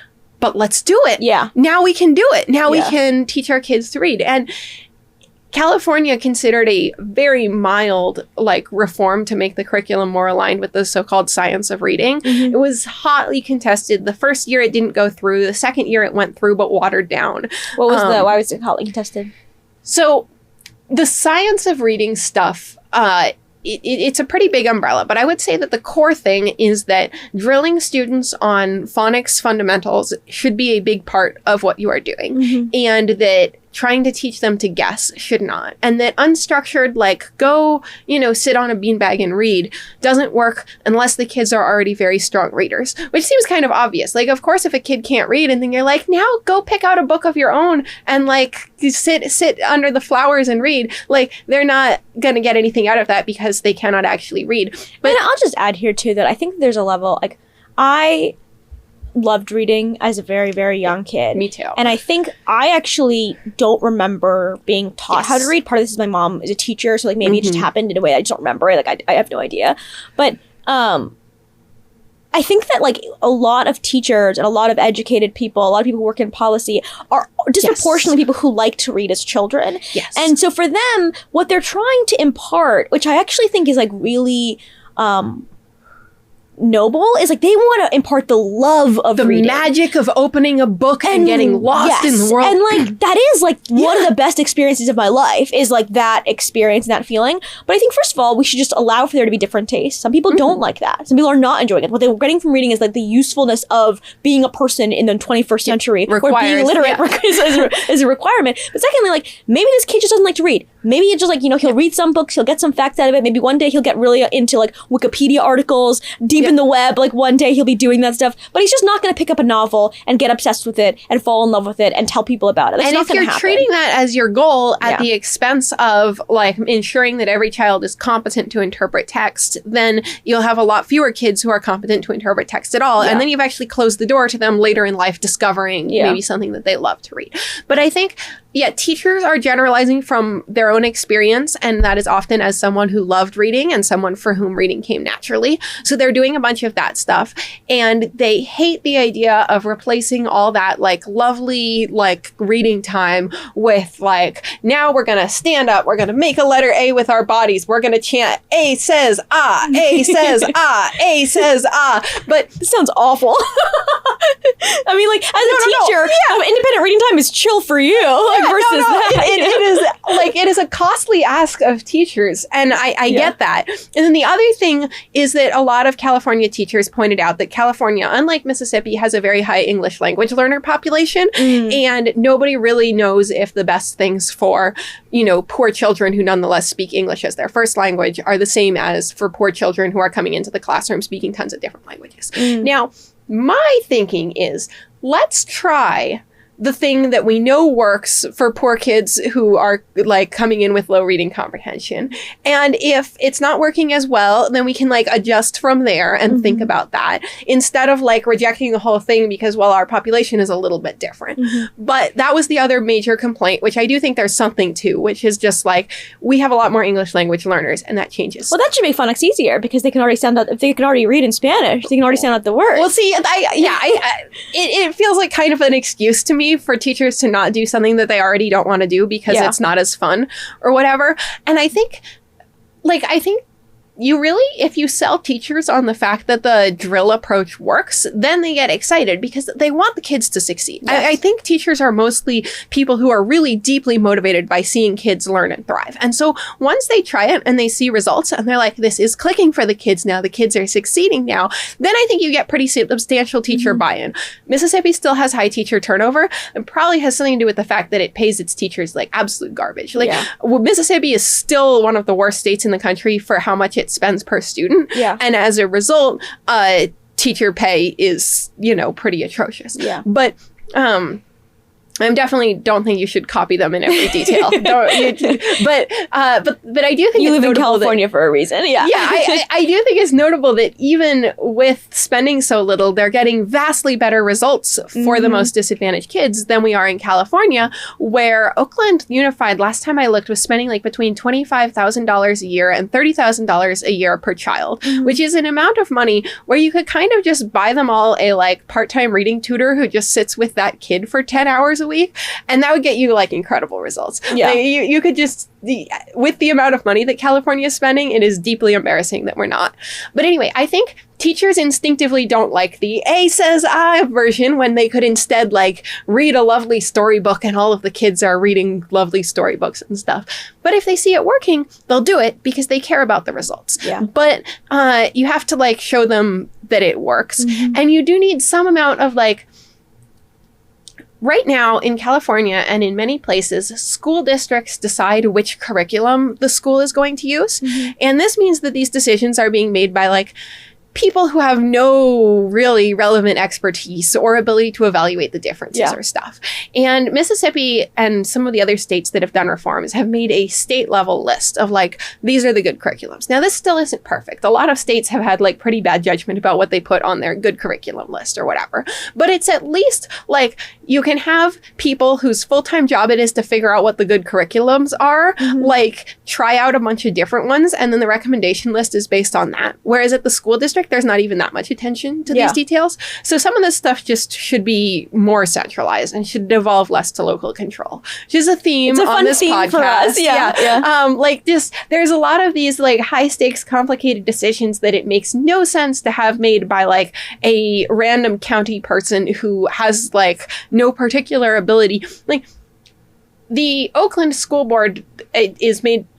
but let's do it. Yeah. Now we can do it. Now we can teach our kids to read. And California considered a very mild, like, reform to make the curriculum more aligned with the so-called science of reading. It was hotly contested. The first year it didn't go through. The second year it went through, but watered down. Why was it hotly contested? So the science of reading stuff, it's a pretty big umbrella, but I would say that the core thing is that drilling students on phonics fundamentals should be a big part of what you are doing, and that trying to teach them to guess should not. And that unstructured, like, go, sit on a beanbag and read doesn't work unless the kids are already very strong readers, which seems kind of obvious. Like, of course, if a kid can't read and then you're like, now go pick out a book of your own and like sit under the flowers and read, like, they're not going to get anything out of that because they cannot actually read. But I'll just add here too that I think there's a level, like, I loved reading as a very, very young kid. Me too. And I think I actually don't remember being taught how to read. Part of this is my mom is a teacher, so like maybe it just happened in a way I just don't remember it. Like I have no idea. But I think that like a lot of teachers and a lot of educated people, a lot of people who work in policy are disproportionately people who like to read as children. Yes. And so for them, what they're trying to impart, which I actually think is like really noble is like they want to impart the love of the reading. magic of opening a book and getting lost in the world. And like that is like one of the best experiences of my life is like that experience and that feeling. But I think first of all, we should just allow for there to be different tastes. Some people don't like that. Some people are not enjoying it. What they're getting from reading is like the usefulness of being a person in the 21st century where being literate is a requirement. But secondly, like maybe this kid just doesn't like to read. Maybe it's just like, he'll read some books, he'll get some facts out of it. Maybe one day he'll get really into like Wikipedia articles, deep in the web. Like one day he'll be doing that stuff. But he's just not going to pick up a novel and get obsessed with it and fall in love with it and tell people about it. That's and not if you're happen. treating that as your goal at the expense of like ensuring that every child is competent to interpret text, then you'll have a lot fewer kids who are competent to interpret text at all. And then you've actually closed the door to them later in life discovering maybe something that they love to read. But I think teachers are generalizing from their own experience, and that is often as someone who loved reading and someone for whom reading came naturally. So they're doing a bunch of that stuff, and they hate the idea of replacing all that like lovely like reading time with like, now we're gonna stand up, we're gonna make a letter A with our bodies, we're gonna chant A says ah, A says ah, A says ah. But this sounds awful. I mean, like as a teacher, independent reading time is chill for you. Versus that. It is a costly ask of teachers, and I get that. And then the other thing is that a lot of California teachers pointed out that California, unlike Mississippi, has a very high English language learner population, and nobody really knows if the best things for, poor children who nonetheless speak English as their first language are the same as for poor children who are coming into the classroom speaking tons of different languages. Now, my thinking is, let's try the thing that we know works for poor kids who are like coming in with low reading comprehension. And if it's not working as well, then we can like adjust from there and think about that instead of like rejecting the whole thing because, well, our population is a little bit different. But that was the other major complaint, which I do think there's something to, which is just like, we have a lot more English language learners and that changes. Well, that should make Phonics easier because they can already sound out, if they can already read in Spanish, they can already sound out the words. Well, see, it feels like kind of an excuse to me for teachers to not do something that they already don't want to do because it's not as fun or whatever. And I think you really, if you sell teachers on the fact that the drill approach works, then they get excited because they want the kids to succeed. Yes. I think teachers are mostly people who are really deeply motivated by seeing kids learn and thrive. And so once they try it and they see results and they're like, this is clicking for the kids now, the kids are succeeding now, then I think you get pretty substantial teacher buy-in. Mississippi still has high teacher turnover and probably has something to do with the fact that it pays its teachers like absolute garbage. Mississippi is still one of the worst states in the country for how much it spends per student. And as a result, teacher pay is, pretty atrocious. But I definitely don't think you should copy them in every detail. But I do think you live in California for a reason. I do think it's notable that even with spending so little, they're getting vastly better results for the most disadvantaged kids than we are in California, where Oakland Unified, last time I looked, was spending like between $25,000 a year and $30,000 a year per child, which is an amount of money where you could kind of just buy them all a like part-time reading tutor who just sits with that kid for 10 hours a week, and that would get you like incredible results. Like, you could just, with the amount of money that California is spending, it is deeply embarrassing that we're not. But anyway, I think teachers instinctively don't like the A says I version when they could instead like read a lovely storybook and all of the kids are reading lovely storybooks and stuff. But if they see it working, they'll do it because they care about the results. But you have to like show them that it works. And you do need some amount of like, right now in California and in many places, school districts decide which curriculum the school is going to use. And this means that these decisions are being made by like people who have no really relevant expertise or ability to evaluate the differences or stuff. And Mississippi and some of the other states that have done reforms have made a state level list of like, these are the good curriculums. Now, this still isn't perfect. A lot of states have had like pretty bad judgment about what they put on their good curriculum list or whatever. But it's at least like you can have people whose full-time job it is to figure out what the good curriculums are, like try out a bunch of different ones. And then the recommendation list is based on that. Whereas at the school district district, there's not even that much attention to these details. So some of this stuff just should be more centralized and should devolve less to local control, which is a theme on this podcast. For us. Like just there's a lot of these like high stakes, complicated decisions that it makes no sense to have made by like a random county person who has like no particular ability. Like the Oakland school board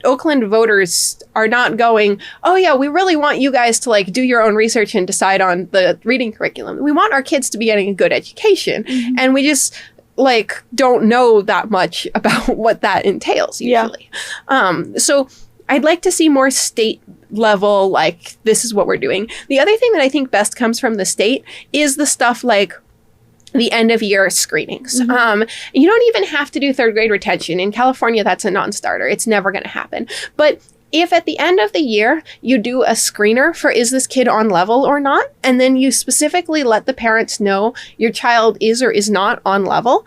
Oakland voters are not going, oh yeah, we really want you guys to like do your own research and decide on the reading curriculum. We want our kids to be getting a good education. And we just like don't know that much about what that entails usually. So I'd like to see more state level, like this is what we're doing. The other thing that I think best comes from the state is the stuff like the end of year screenings. You don't even have to do third grade retention. In California, that's a non-starter. It's never going to happen. But if at the end of the year, you do a screener for is this kid on level or not, and then you specifically let the parents know your child is or is not on level,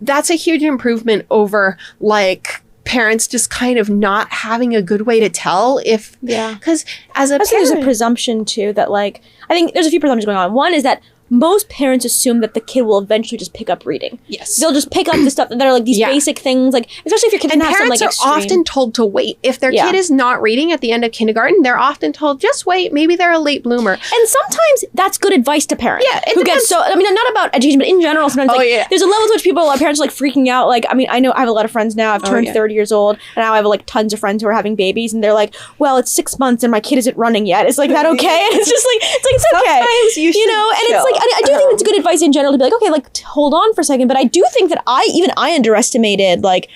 that's a huge improvement over like parents just kind of not having a good way to tell if, because as a parent, there's a presumption too that like, I think there's a few presumptions going on. One is that most parents assume that the kid will eventually just pick up reading. Yes. They'll just pick up the stuff that are like these basic things, like especially if your kid doesn't have some like extreme. Parents are often told to wait. If their kid is not reading at the end of kindergarten, they're often told, just wait, maybe they're a late bloomer. And sometimes that's good advice to parents. Yeah, it who get so, I mean, not about education, but in general, sometimes there's a level to which parents are like freaking out. Like, I mean, I know I have a lot of friends now. I've turned 30 years old, and now I have like tons of friends who are having babies, and they're like, well, it's 6 months and my kid isn't running yet. Is like that okay? And it's just like, it's okay. Sometimes you know, and it's like, I do think it's good advice in general to be like, okay, like hold on for a second. But I do think that I underestimated like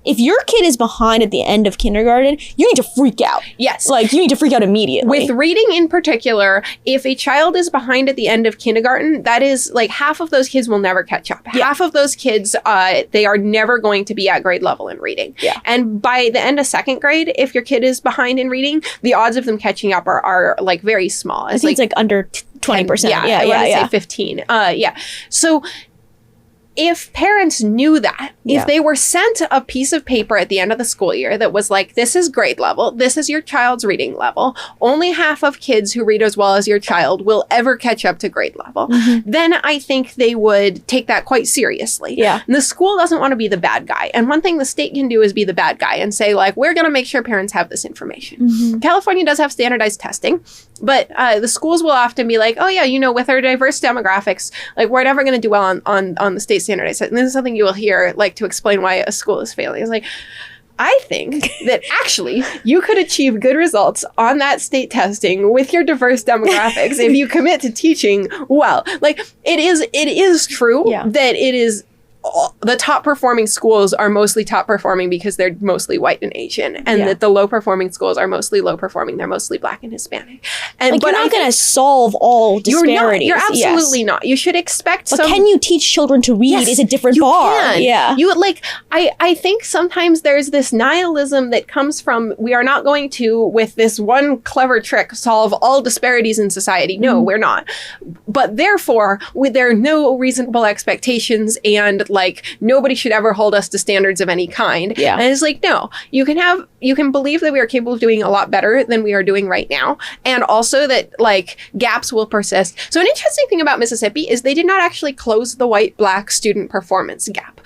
if your kid is behind at the end of kindergarten, you need to freak out. Yes. Like, you need to freak out immediately. With reading in particular, if a child is behind at the end of kindergarten, that is, like, half of those kids will never catch up. Yeah. Half of those kids, they are never going to be at grade level in reading. Yeah. And by the end of second grade, if your kid is behind in reading, the odds of them catching up are like, very small. I think it's, like, under 20%. I want to say 15. So if parents knew that, if they were sent a piece of paper at the end of the school year that was like, this is grade level, this is your child's reading level, only half of kids who read as well as your child will ever catch up to grade level, then I think they would take that quite seriously. Yeah. And the school doesn't want to be the bad guy. And one thing the state can do is be the bad guy and say, like, we're going to make sure parents have this information. California does have standardized testing, but the schools will often be like, oh yeah, you know, with our diverse demographics, like, we're never going to do well on the state standardized. And this is something you will hear, like, to explain why a school is failing. It's like, I think that actually you could achieve good results on that state testing with your diverse demographics if you commit to teaching well. Like, it is true that it is the top performing schools are mostly top performing because they're mostly white and Asian, and that the low performing schools are mostly low performing. They're mostly Black and Hispanic. And like, but you're not going to solve all disparities. You're absolutely not. You should expect but can you teach children to read is a different bar. Can. Yeah. You like, I think sometimes there's this nihilism that comes from, we are not going to, with this one clever trick, solve all disparities in society. No, we're not. But therefore, there are no reasonable expectations, and like, nobody should ever hold us to standards of any kind. Yeah. And it's like, no, you can believe that we are capable of doing a lot better than we are doing right now. And also that, like, gaps will persist. So an interesting thing about Mississippi is they did not actually close the white-black student performance gap.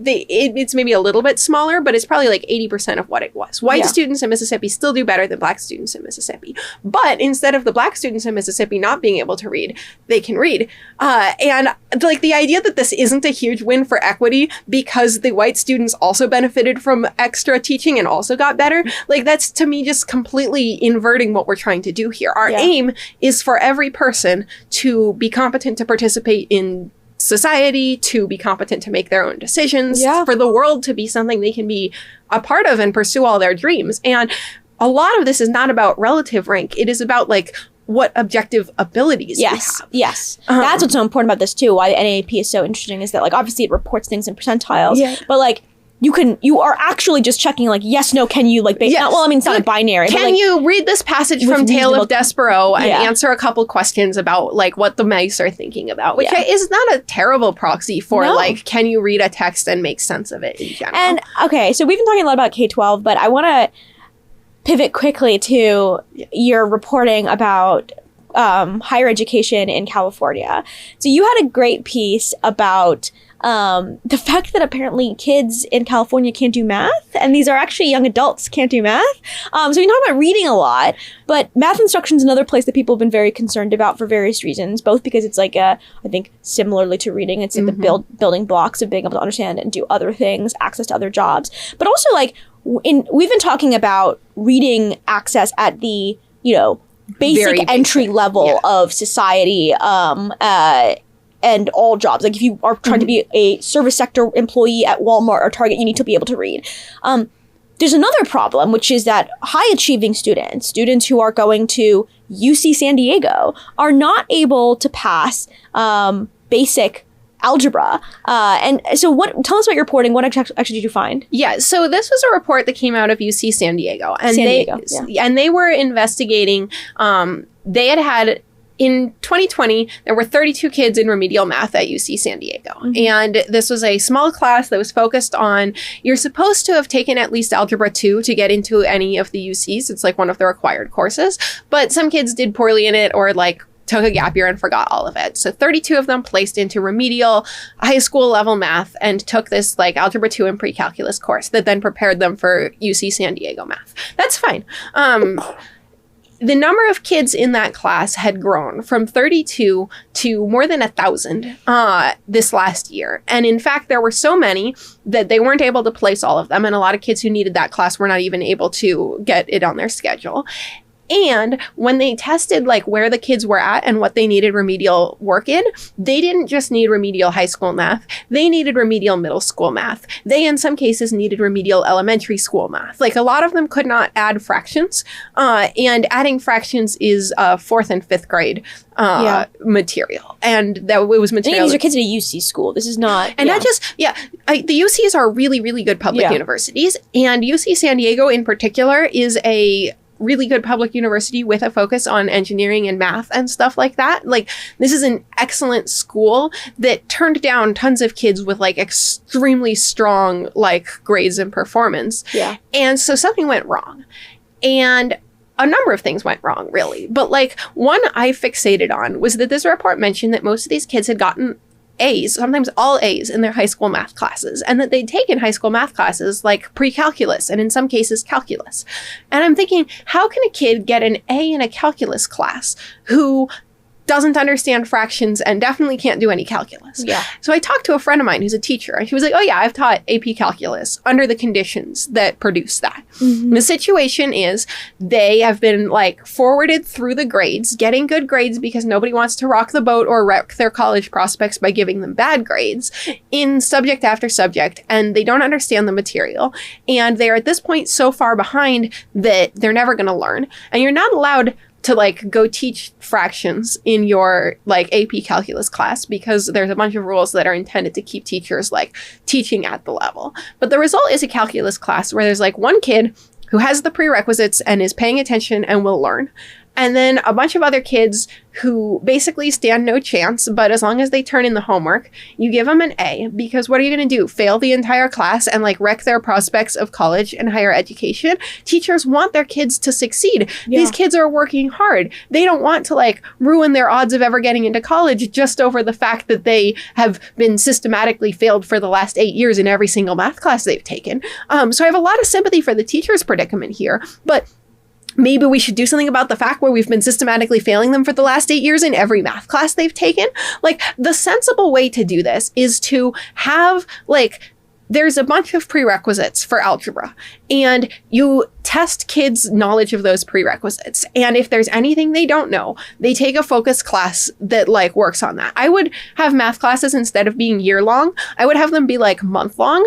It's maybe a little bit smaller, but it's probably like 80% of what it was. White students in Mississippi still do better than Black students in Mississippi. But instead of the Black students in Mississippi not being able to read, they can read. And like, the idea that this isn't a huge win for equity because the white students also benefited from extra teaching and also got better, like, that's to me just completely inverting what we're trying to do here. Our aim is for every person to be competent to participate in society, to be competent to make their own decisions, for the world to be something they can be a part of and pursue all their dreams. And a lot of this is not about relative rank. It is about, like, what objective abilities you have. Yes. That's what's so important about this too. Why the NAAP is so interesting is that, like, obviously it reports things in percentiles, but like, you are actually just checking, like, yes, no, can you, like, well, I mean, it's not a binary. Can but, like, you read this passage from Tale of Despero and answer a couple questions about, like, what the mice are thinking about, which is not a terrible proxy for, like, can you read a text and make sense of it in general? And, okay, so we've been talking a lot about K-12, but I want to, pivot quickly to your reporting about higher education in California. So you had a great piece about the fact that apparently kids in California can't do math, and these are actually young adults can't do math. So we talk about reading a lot, but math instruction is another place that people have been very concerned about for various reasons, both because it's like I think similarly to reading, it's like the building blocks of being able to understand and do other things, access to other jobs, but also like we've been talking about reading access at the, basic entry level of society, and all jobs. Like if you are trying to be a service sector employee at Walmart or Target, you need to be able to read. There's another problem, which is that high achieving students who are going to UC San Diego are not able to pass basic algebra. And so tell us about your reporting. What actually did you find? Yeah, so this was a report that came out of UC San Diego. And and they were investigating, they had in 2020, there were 32 kids in remedial math at UC San Diego. And this was a small class that was focused on, you're supposed to have taken at least Algebra 2 to get into any of the UCs. It's like one of the required courses. But some kids did poorly in it or like took a gap year and forgot all of it. So 32 of them placed into remedial high school level math and took this like Algebra 2 and pre-calculus course that then prepared them for UC San Diego math. That's fine. The number of kids in that class had grown from 32 to more than 1,000 this last year. And in fact, there were so many that they weren't able to place all of them. And a lot of kids who needed that class were not even able to get it on their schedule. And when they tested like where the kids were at and what they needed remedial work in, they didn't just need remedial high school math. They needed remedial middle school math. They, in some cases, needed remedial elementary school math. Like a lot of them could not add fractions. And adding fractions is fourth and fifth grade material. And that it was material. These are kids at a UC school. This is not. And not just, the UCs are really, really good public universities. And UC San Diego in particular is a really good public university with a focus on engineering and math and stuff like that. Like this is an excellent school that turned down tons of kids with like extremely strong like grades and performance. Yeah. And so something went wrong. And a number of things went wrong, really. But like one I fixated on was that this report mentioned that most of these kids had gotten A's, sometimes all A's in their high school math classes, and that they'd taken high school math classes like pre-calculus and in some cases calculus. And I'm thinking, how can a kid get an A in a calculus class who doesn't understand fractions and definitely can't do any calculus? Yeah. So I talked to a friend of mine who's a teacher, and he was like, oh yeah, I've taught AP calculus under the conditions that produce that. The situation is they have been like forwarded through the grades, getting good grades because nobody wants to rock the boat or wreck their college prospects by giving them bad grades in subject after subject, and they don't understand the material. And they're at this point so far behind that they're never going to learn. And you're not allowed to like go teach fractions in your like AP calculus class because there's a bunch of rules that are intended to keep teachers like teaching at the level. But the result is a calculus class where there's like one kid who has the prerequisites and is paying attention and will learn. And then a bunch of other kids who basically stand no chance, but as long as they turn in the homework, you give them an A, because what are you going to do? Fail the entire class and like wreck their prospects of college and higher education? Teachers want their kids to succeed. Yeah. These kids are working hard. They don't want to like ruin their odds of ever getting into college just over the fact that they have been systematically failed for the last 8 years in every single math class they've taken. So I have a lot of sympathy for the teacher's predicament here, but maybe we should do something about the fact where we've been systematically failing them for the last 8 years in every math class they've taken. Like the sensible way to do this is to have like, there's a bunch of prerequisites for algebra and you test kids' knowledge of those prerequisites. And if there's anything they don't know, they take a focus class that like works on that. I would have math classes, instead of being year long, I would have them be like month long,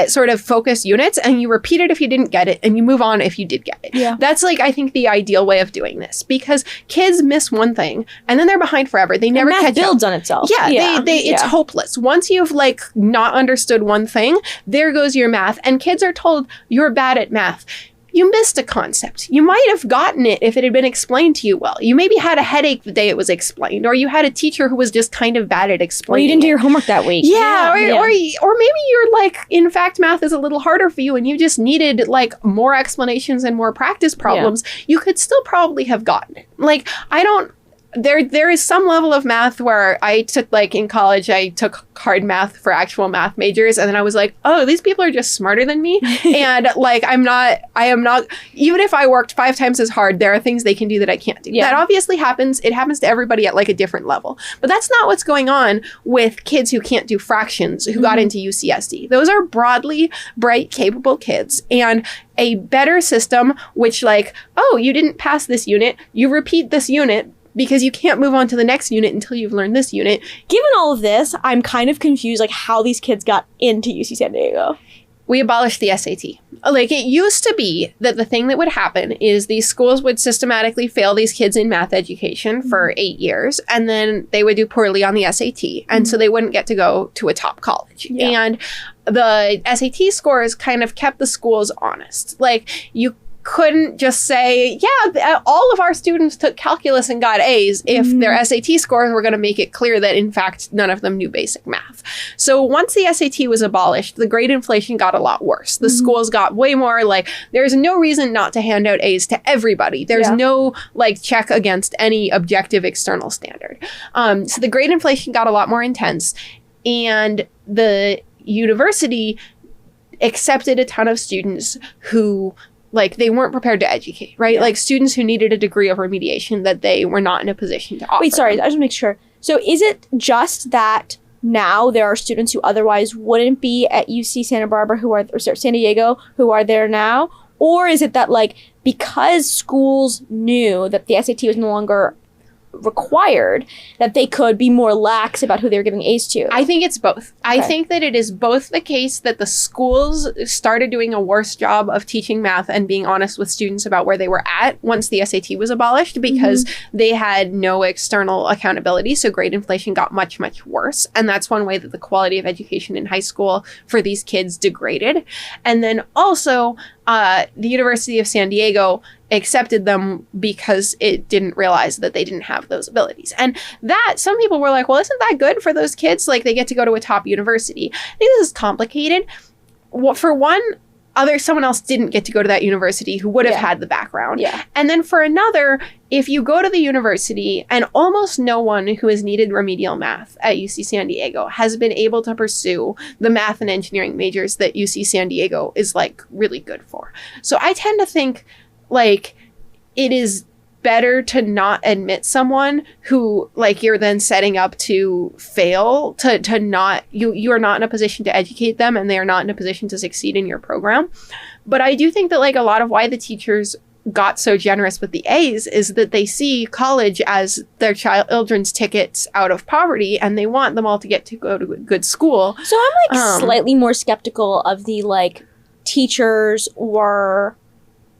sort of focus units, and you repeat it if you didn't get it and you move on if you did get it. Yeah. That's like, I think the ideal way of doing this, because kids miss one thing and then they're behind forever. They never catch up. Math builds on itself. Yeah, it's hopeless. Once you've like not understood one thing, there goes your math. And kids are told you're bad at math. you missed a concept. You might have gotten it if it had been explained to you well. You maybe had a headache the day it was explained, or you had a teacher who was just kind of bad at explaining. Or you didn't do your homework that week. Yeah, or maybe you're like, in fact, math is a little harder for you and you just needed like more explanations and more practice problems. You could still probably have gotten it. Like, there is some level of math where I took, like in college, I took hard math for actual math majors. And then I was like, oh, these people are just smarter than me. And like, I am not, even if I worked 5 times as hard, there are things they can do that I can't do. That obviously happens. It happens to everybody at like a different level. But that's not what's going on with kids who can't do fractions, who got into UCSD. Those are broadly bright, capable kids. And a better system, which like, oh, you didn't pass this unit, you repeat this unit, because you can't move on to the next unit until you've learned this unit. Given all of this, I'm kind of confused, like how these kids got into UC San Diego. We abolished the SAT. Like, it used to be that the thing that would happen is these schools would systematically fail these kids in math education for 8 years, and then they would do poorly on the SAT, and so they wouldn't get to go to a top college. And the SAT scores kind of kept the schools honest. Like, you couldn't just say, yeah, all of our students took calculus and got A's if their SAT scores were going to make it clear that, in fact, none of them knew basic math. So once the SAT was abolished, the grade inflation got a lot worse. The schools got way more like, there's no reason not to hand out A's to everybody. There's no like check against any objective external standard. So the grade inflation got a lot more intense, and the university accepted a ton of students who, like, they weren't prepared to educate, right? Like, students who needed a degree of remediation that they were not in a position to offer. Wait, sorry, I just want to make sure. So is it just that now there are students who otherwise wouldn't be at UC Santa Barbara or San Diego who are there now? Or is it that, like, because schools knew that the SAT was no longer required, that they could be more lax about who they were giving A's to? I think it's both. I think that it is both the case that the schools started doing a worse job of teaching math and being honest with students about where they were at once the SAT was abolished, because they had no external accountability. So grade inflation got much, much worse. And that's one way that the quality of education in high school for these kids degraded. And then also, the University of San Diego accepted them because it didn't realize that they didn't have those abilities. And that, some people were like, well, isn't that good for those kids? Like, they get to go to a top university. I think this is complicated. Well, for one, someone else didn't get to go to that university who would have had the background. And then for another, if you go to the university, and almost no one who has needed remedial math at UC San Diego has been able to pursue the math and engineering majors that UC San Diego is like really good for. So I tend to think like it is better to not admit someone who, like, you're then setting up to fail, to not, you are not in a position to educate them, and they are not in a position to succeed in your program. But I do think that, like, a lot of why the teachers got so generous with the A's is that they see college as their children's tickets out of poverty, and they want them all to get to go to a good school. So I'm like slightly more skeptical of the, like, teachers were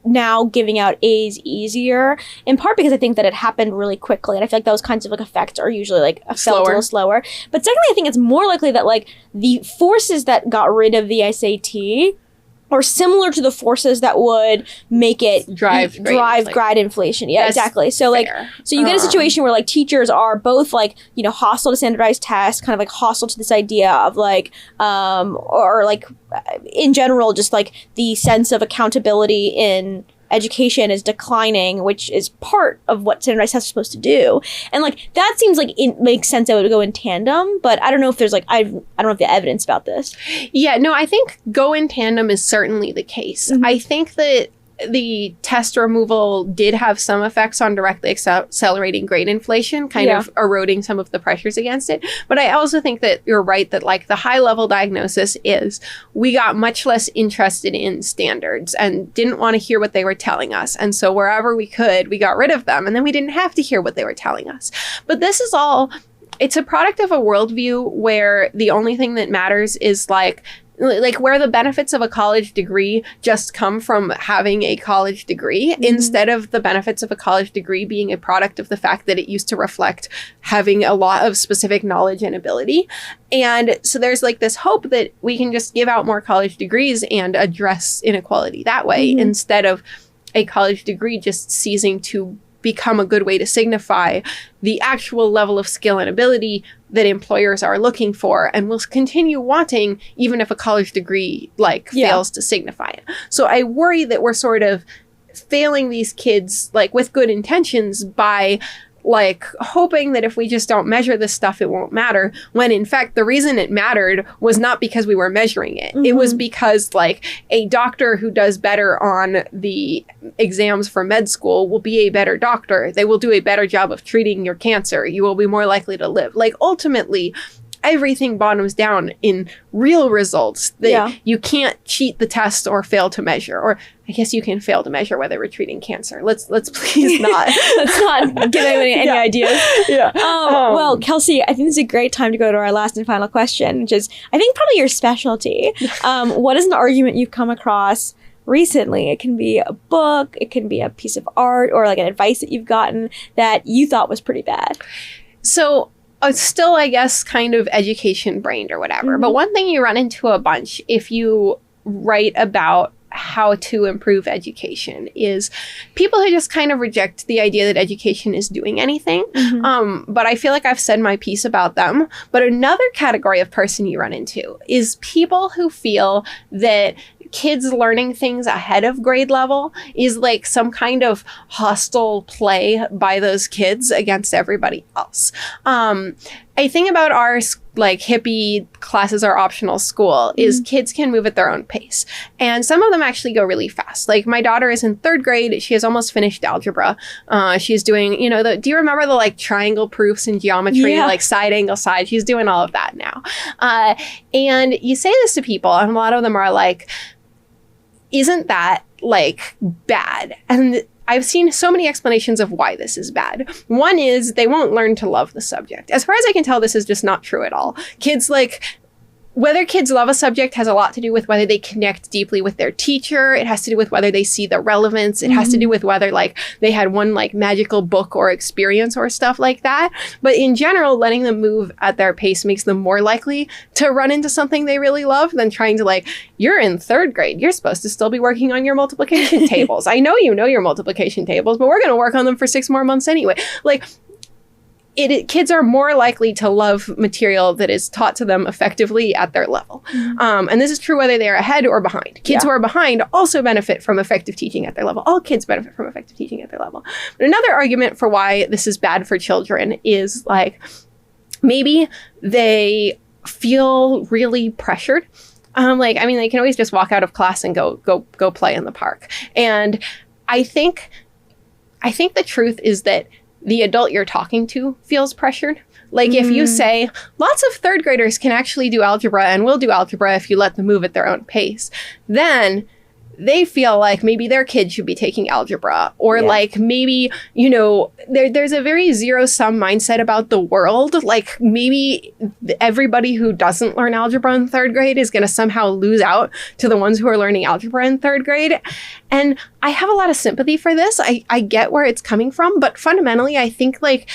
now giving out A's easier, in part because I think that it happened really quickly, and I feel like those kinds of like effects are usually like felt a little slower. But secondly, I think it's more likely that like the forces that got rid of the SAT are similar to the forces that would make it drive grade inflation. Yeah, exactly. So fair. Like, so you get a situation where like teachers are both like, you know, hostile to standardized tests, kind of like hostile to this idea of like, or like in general, just like the sense of accountability in education is declining, which is part of what standardized tests are supposed to do. And like, that seems like it makes sense that it would go in tandem, but I don't know if there's like, I don't have the evidence about this. Yeah, no, I think go in tandem is certainly the case. I think that the test removal did have some effects on directly accelerating grade inflation, kind of eroding some of the pressures against it. But I also think that you're right that like the high level diagnosis is we got much less interested in standards and didn't want to hear what they were telling us. And so wherever we could, we got rid of them, and then we didn't have to hear what they were telling us. But this is all, it's a product of a worldview where the only thing that matters is like like where the benefits of a college degree just come from having a college degree instead of the benefits of a college degree being a product of the fact that it used to reflect having a lot of specific knowledge and ability. And so there's like this hope that we can just give out more college degrees and address inequality that way instead of a college degree just ceasing to become a good way to signify the actual level of skill and ability that employers are looking for and will continue wanting even if a college degree like fails to signify it. So I worry that we're sort of failing these kids like with good intentions by like hoping that if we just don't measure this stuff, it won't matter. When in fact, the reason it mattered was not because we were measuring it. It was because like a doctor who does better on the exams for med school will be a better doctor. They will do a better job of treating your cancer. You will be more likely to live. Like ultimately, everything bottoms down in real results that you can't cheat the test or fail to measure. Or I guess you can fail to measure whether we're treating cancer. Let's please not. Let's not give anybody any ideas. Well, Kelsey, I think this is a great time to go to our last and final question, which is, I think, probably your specialty. What is an argument you've come across recently? It can be a book, it can be a piece of art, or like an advice that you've gotten that you thought was pretty bad. So still, I guess, kind of education brained or whatever. But one thing you run into a bunch if you write about how to improve education is people who just kind of reject the idea that education is doing anything. But I feel like I've said my piece about them. But another category of person you run into is people who feel that kids learning things ahead of grade level is like some kind of hostile play by those kids against everybody else. A thing about our like hippie classes are optional school is kids can move at their own pace. And some of them actually go really fast. Like my daughter is in 3rd grade. She has almost finished algebra. She's doing, you know, do you remember the like triangle proofs in geometry, like side angle side? She's doing all of that now. And you say this to people and a lot of them are like, isn't that like bad? And I've seen so many explanations of why this is bad. One is they won't learn to love the subject. As far as I can tell, this is just not true at all. Kids like, whether kids love a subject has a lot to do with whether they connect deeply with their teacher. It has to do with whether they see the relevance. It has to do with whether like they had one like magical book or experience or stuff like that. But in general, letting them move at their pace makes them more likely to run into something they really love than trying to like, you're in 3rd grade. You're supposed to still be working on your multiplication tables. I know you know your multiplication tables, but we're going to work on them for 6 more months anyway. Like, kids are more likely to love material that is taught to them effectively at their level. And this is true whether they are ahead or behind. Kids who are behind also benefit from effective teaching at their level. All kids benefit from effective teaching at their level. But another argument for why this is bad for children is like, maybe they feel really pressured. Like, I mean, they can always just walk out of class and go play in the park. And I think the truth is that the adult you're talking to feels pressured. Like if you say, lots of 3rd graders can actually do algebra and will do algebra if you let them move at their own pace, then they feel like maybe their kid should be taking algebra or like maybe, you know, there's a very zero-sum mindset about the world. Like maybe everybody who doesn't learn algebra in 3rd grade is going to somehow lose out to the ones who are learning algebra in 3rd grade. And I have a lot of sympathy for this. I get where it's coming from, but fundamentally, I think like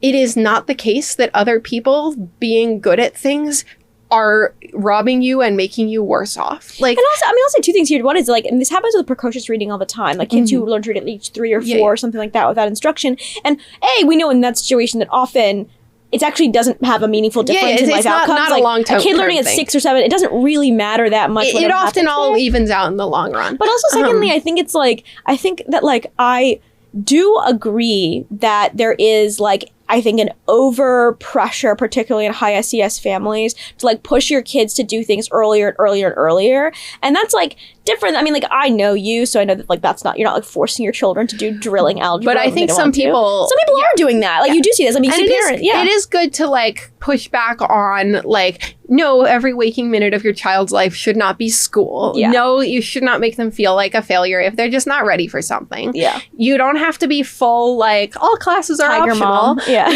it is not the case that other people being good at things are robbing you and making you worse off. Like, and also, I mean, I'll say 2 things here. One is like, and this happens with precocious reading all the time, like kids who learn to read at age 3 or 4 or something like that without instruction. And we know in that situation that often it actually doesn't have a meaningful difference in life outcomes. Not like a long-term a kid learning at 6 or 7, it doesn't really matter that much. It often all evens out in the long run. But also, secondly, I think it's like, I think that like I do agree that there is like, I think an over pressure, particularly in high SES families, to like push your kids to do things earlier and earlier and earlier. And that's like different. I mean, like I know you, so I know that like that's not, you're not like forcing your children to do drilling algebra. But I think some people are doing that. Like you do see this. I mean, you see parents. It is good to like push back on like no, every waking minute of your child's life should not be school. Yeah. No, you should not make them feel like a failure if they're just not ready for something. Yeah. You don't have to be full, like, all classes are Tiger optional. mom. Yeah.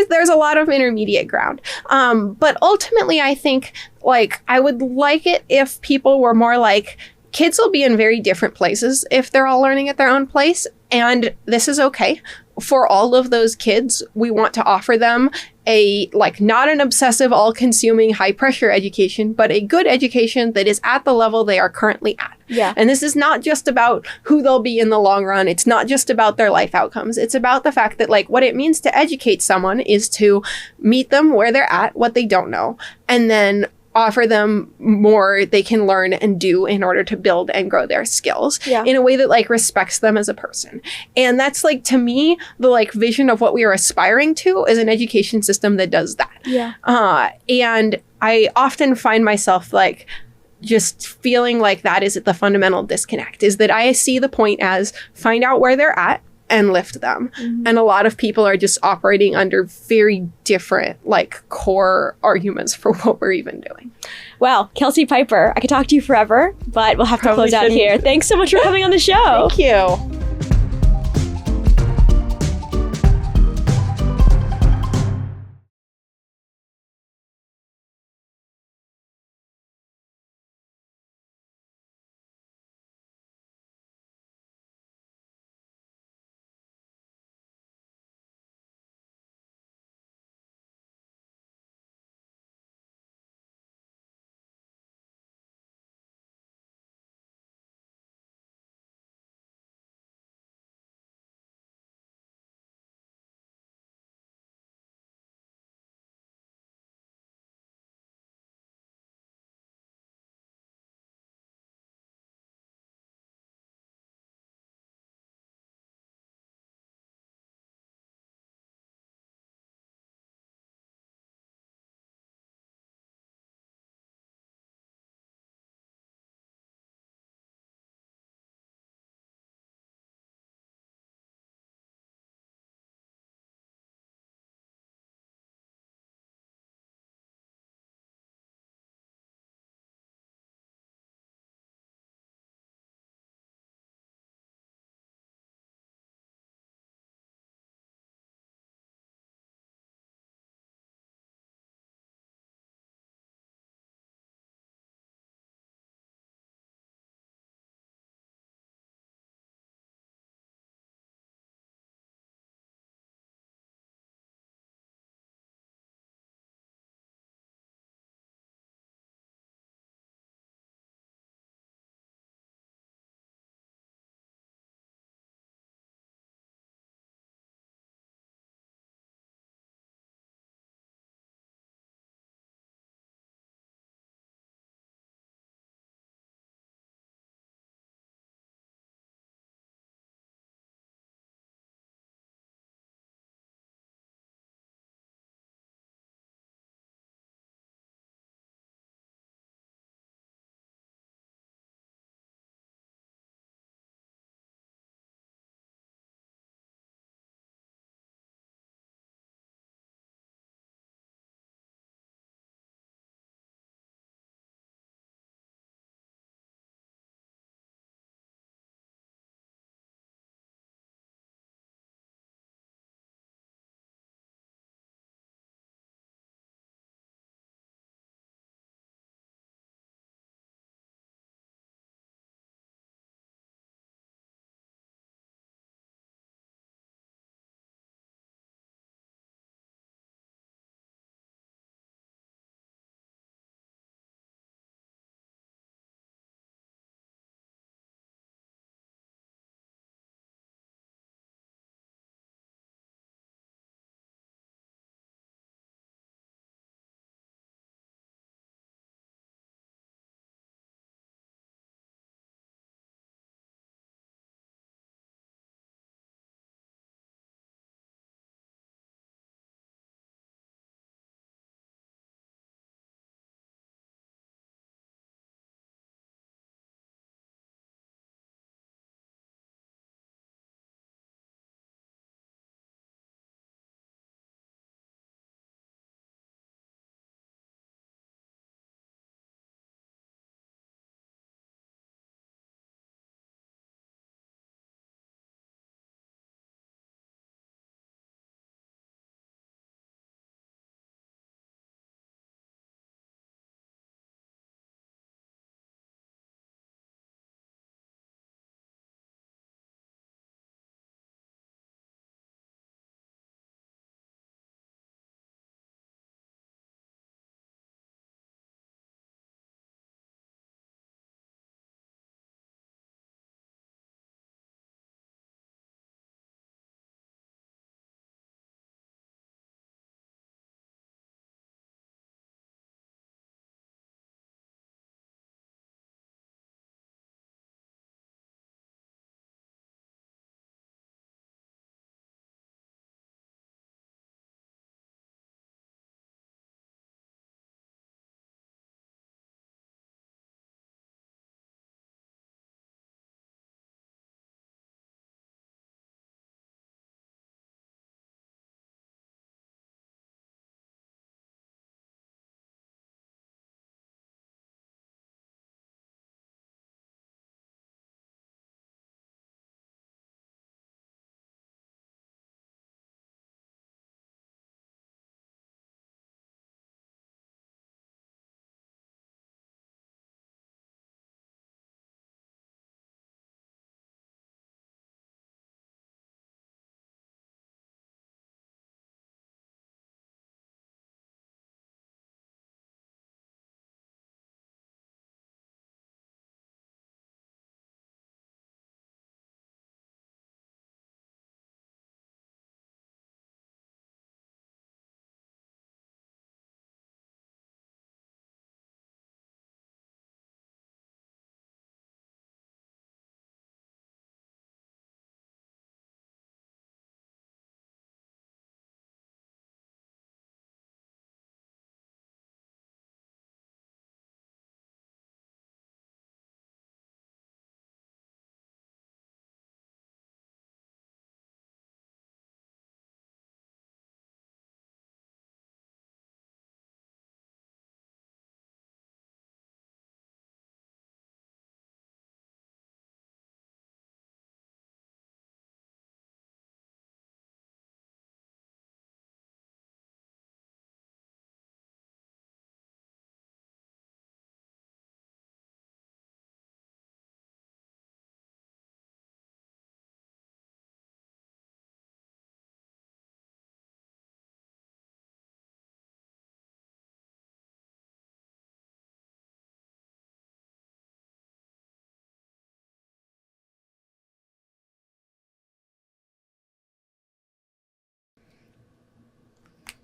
There's a lot of intermediate ground. But ultimately, I think, like, I would like it if people were more like, kids will be in very different places if they're all learning at their own place. And this is okay. For all of those kids, we want to offer them a, like, not an obsessive, all-consuming, high-pressure education, but a good education that is at the level they are currently at. Yeah. And this is not just about who they'll be in the long run. It's not just about their life outcomes. It's about the fact that, like, what it means to educate someone is to meet them where they're at, what they don't know, and then offer them more they can learn and do in order to build and grow their skills in a way that, like, respects them as a person. And that's, like, to me, the, like, vision of what we are aspiring to is an education system that does that. Yeah. And I often find myself, like, just feeling like that is the fundamental disconnect, is that I see the point as find out where they're at and lift them. Mm-hmm. And a lot of people are just operating under very different, like, core arguments for what we're even doing. Wow, Kelsey Piper, I could talk to you forever, but we'll have to Probably close out shouldn't. here. Thanks so much for coming on the show. Thank you.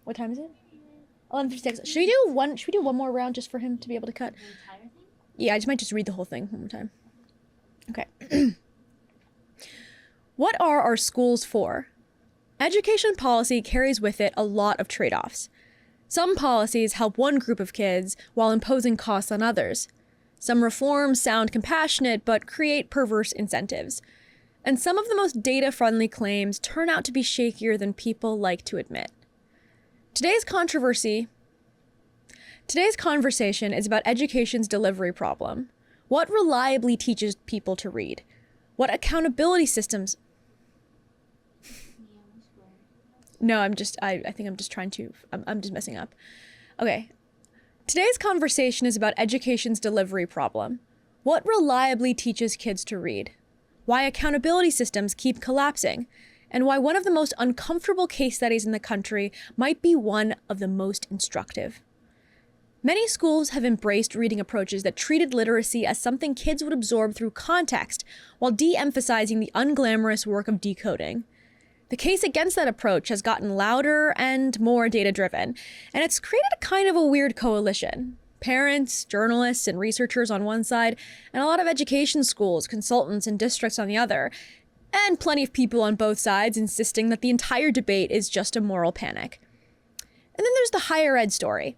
What time is it? 11:56. Should we do one more round just for him to be able to cut? The entire thing? Yeah, I just might just read the whole thing one more time. Okay. What are our schools for? Education policy carries with it a lot of trade-offs. Some policies help one group of kids while imposing costs on others. Some reforms sound compassionate but create perverse incentives. And some of the most data-friendly claims turn out to be shakier than people like to admit. Today's conversation is about education's delivery problem. What reliably teaches people to read? What accountability systems... No, I think I'm just trying to... I'm just messing up. Okay. Today's conversation is about education's delivery problem. What reliably teaches kids to read? Why accountability systems keep collapsing? And why one of the most uncomfortable case studies in the country might be one of the most instructive. Many schools have embraced reading approaches that treated literacy as something kids would absorb through context, while de-emphasizing the unglamorous work of decoding. The case against that approach has gotten louder and more data-driven, and it's created a kind of a weird coalition. Parents, journalists, and researchers on one side, and a lot of education schools, consultants, and districts on the other, and plenty of people on both sides insisting that the entire debate is just a moral panic. And then there's the higher ed story.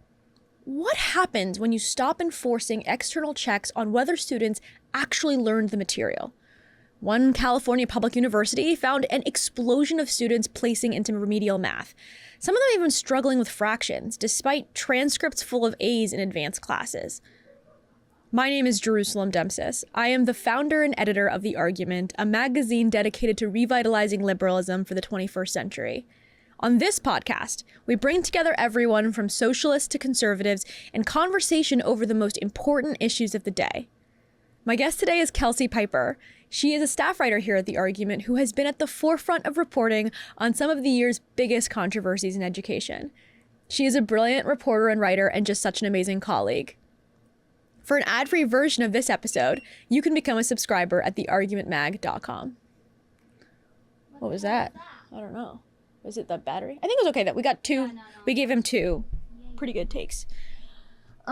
What happens when you stop enforcing external checks on whether students actually learned the material? One California public university found an explosion of students placing into remedial math, some of them even struggling with fractions, despite transcripts full of A's in advanced classes. My name is Jerusalem Demsis. I am the founder and editor of The Argument, a magazine dedicated to revitalizing liberalism for the 21st century. On this podcast, we bring together everyone from socialists to conservatives in conversation over the most important issues of the day. My guest today is Kelsey Piper. She is a staff writer here at The Argument who has been at the forefront of reporting on some of the year's biggest controversies in education. She is a brilliant reporter and writer and just such an amazing colleague. For an ad-free version of this episode, you can become a subscriber at theargumentmag.com. What was that? I don't know. Was it the battery? I think it was okay that we got two. No. We gave him two pretty good takes.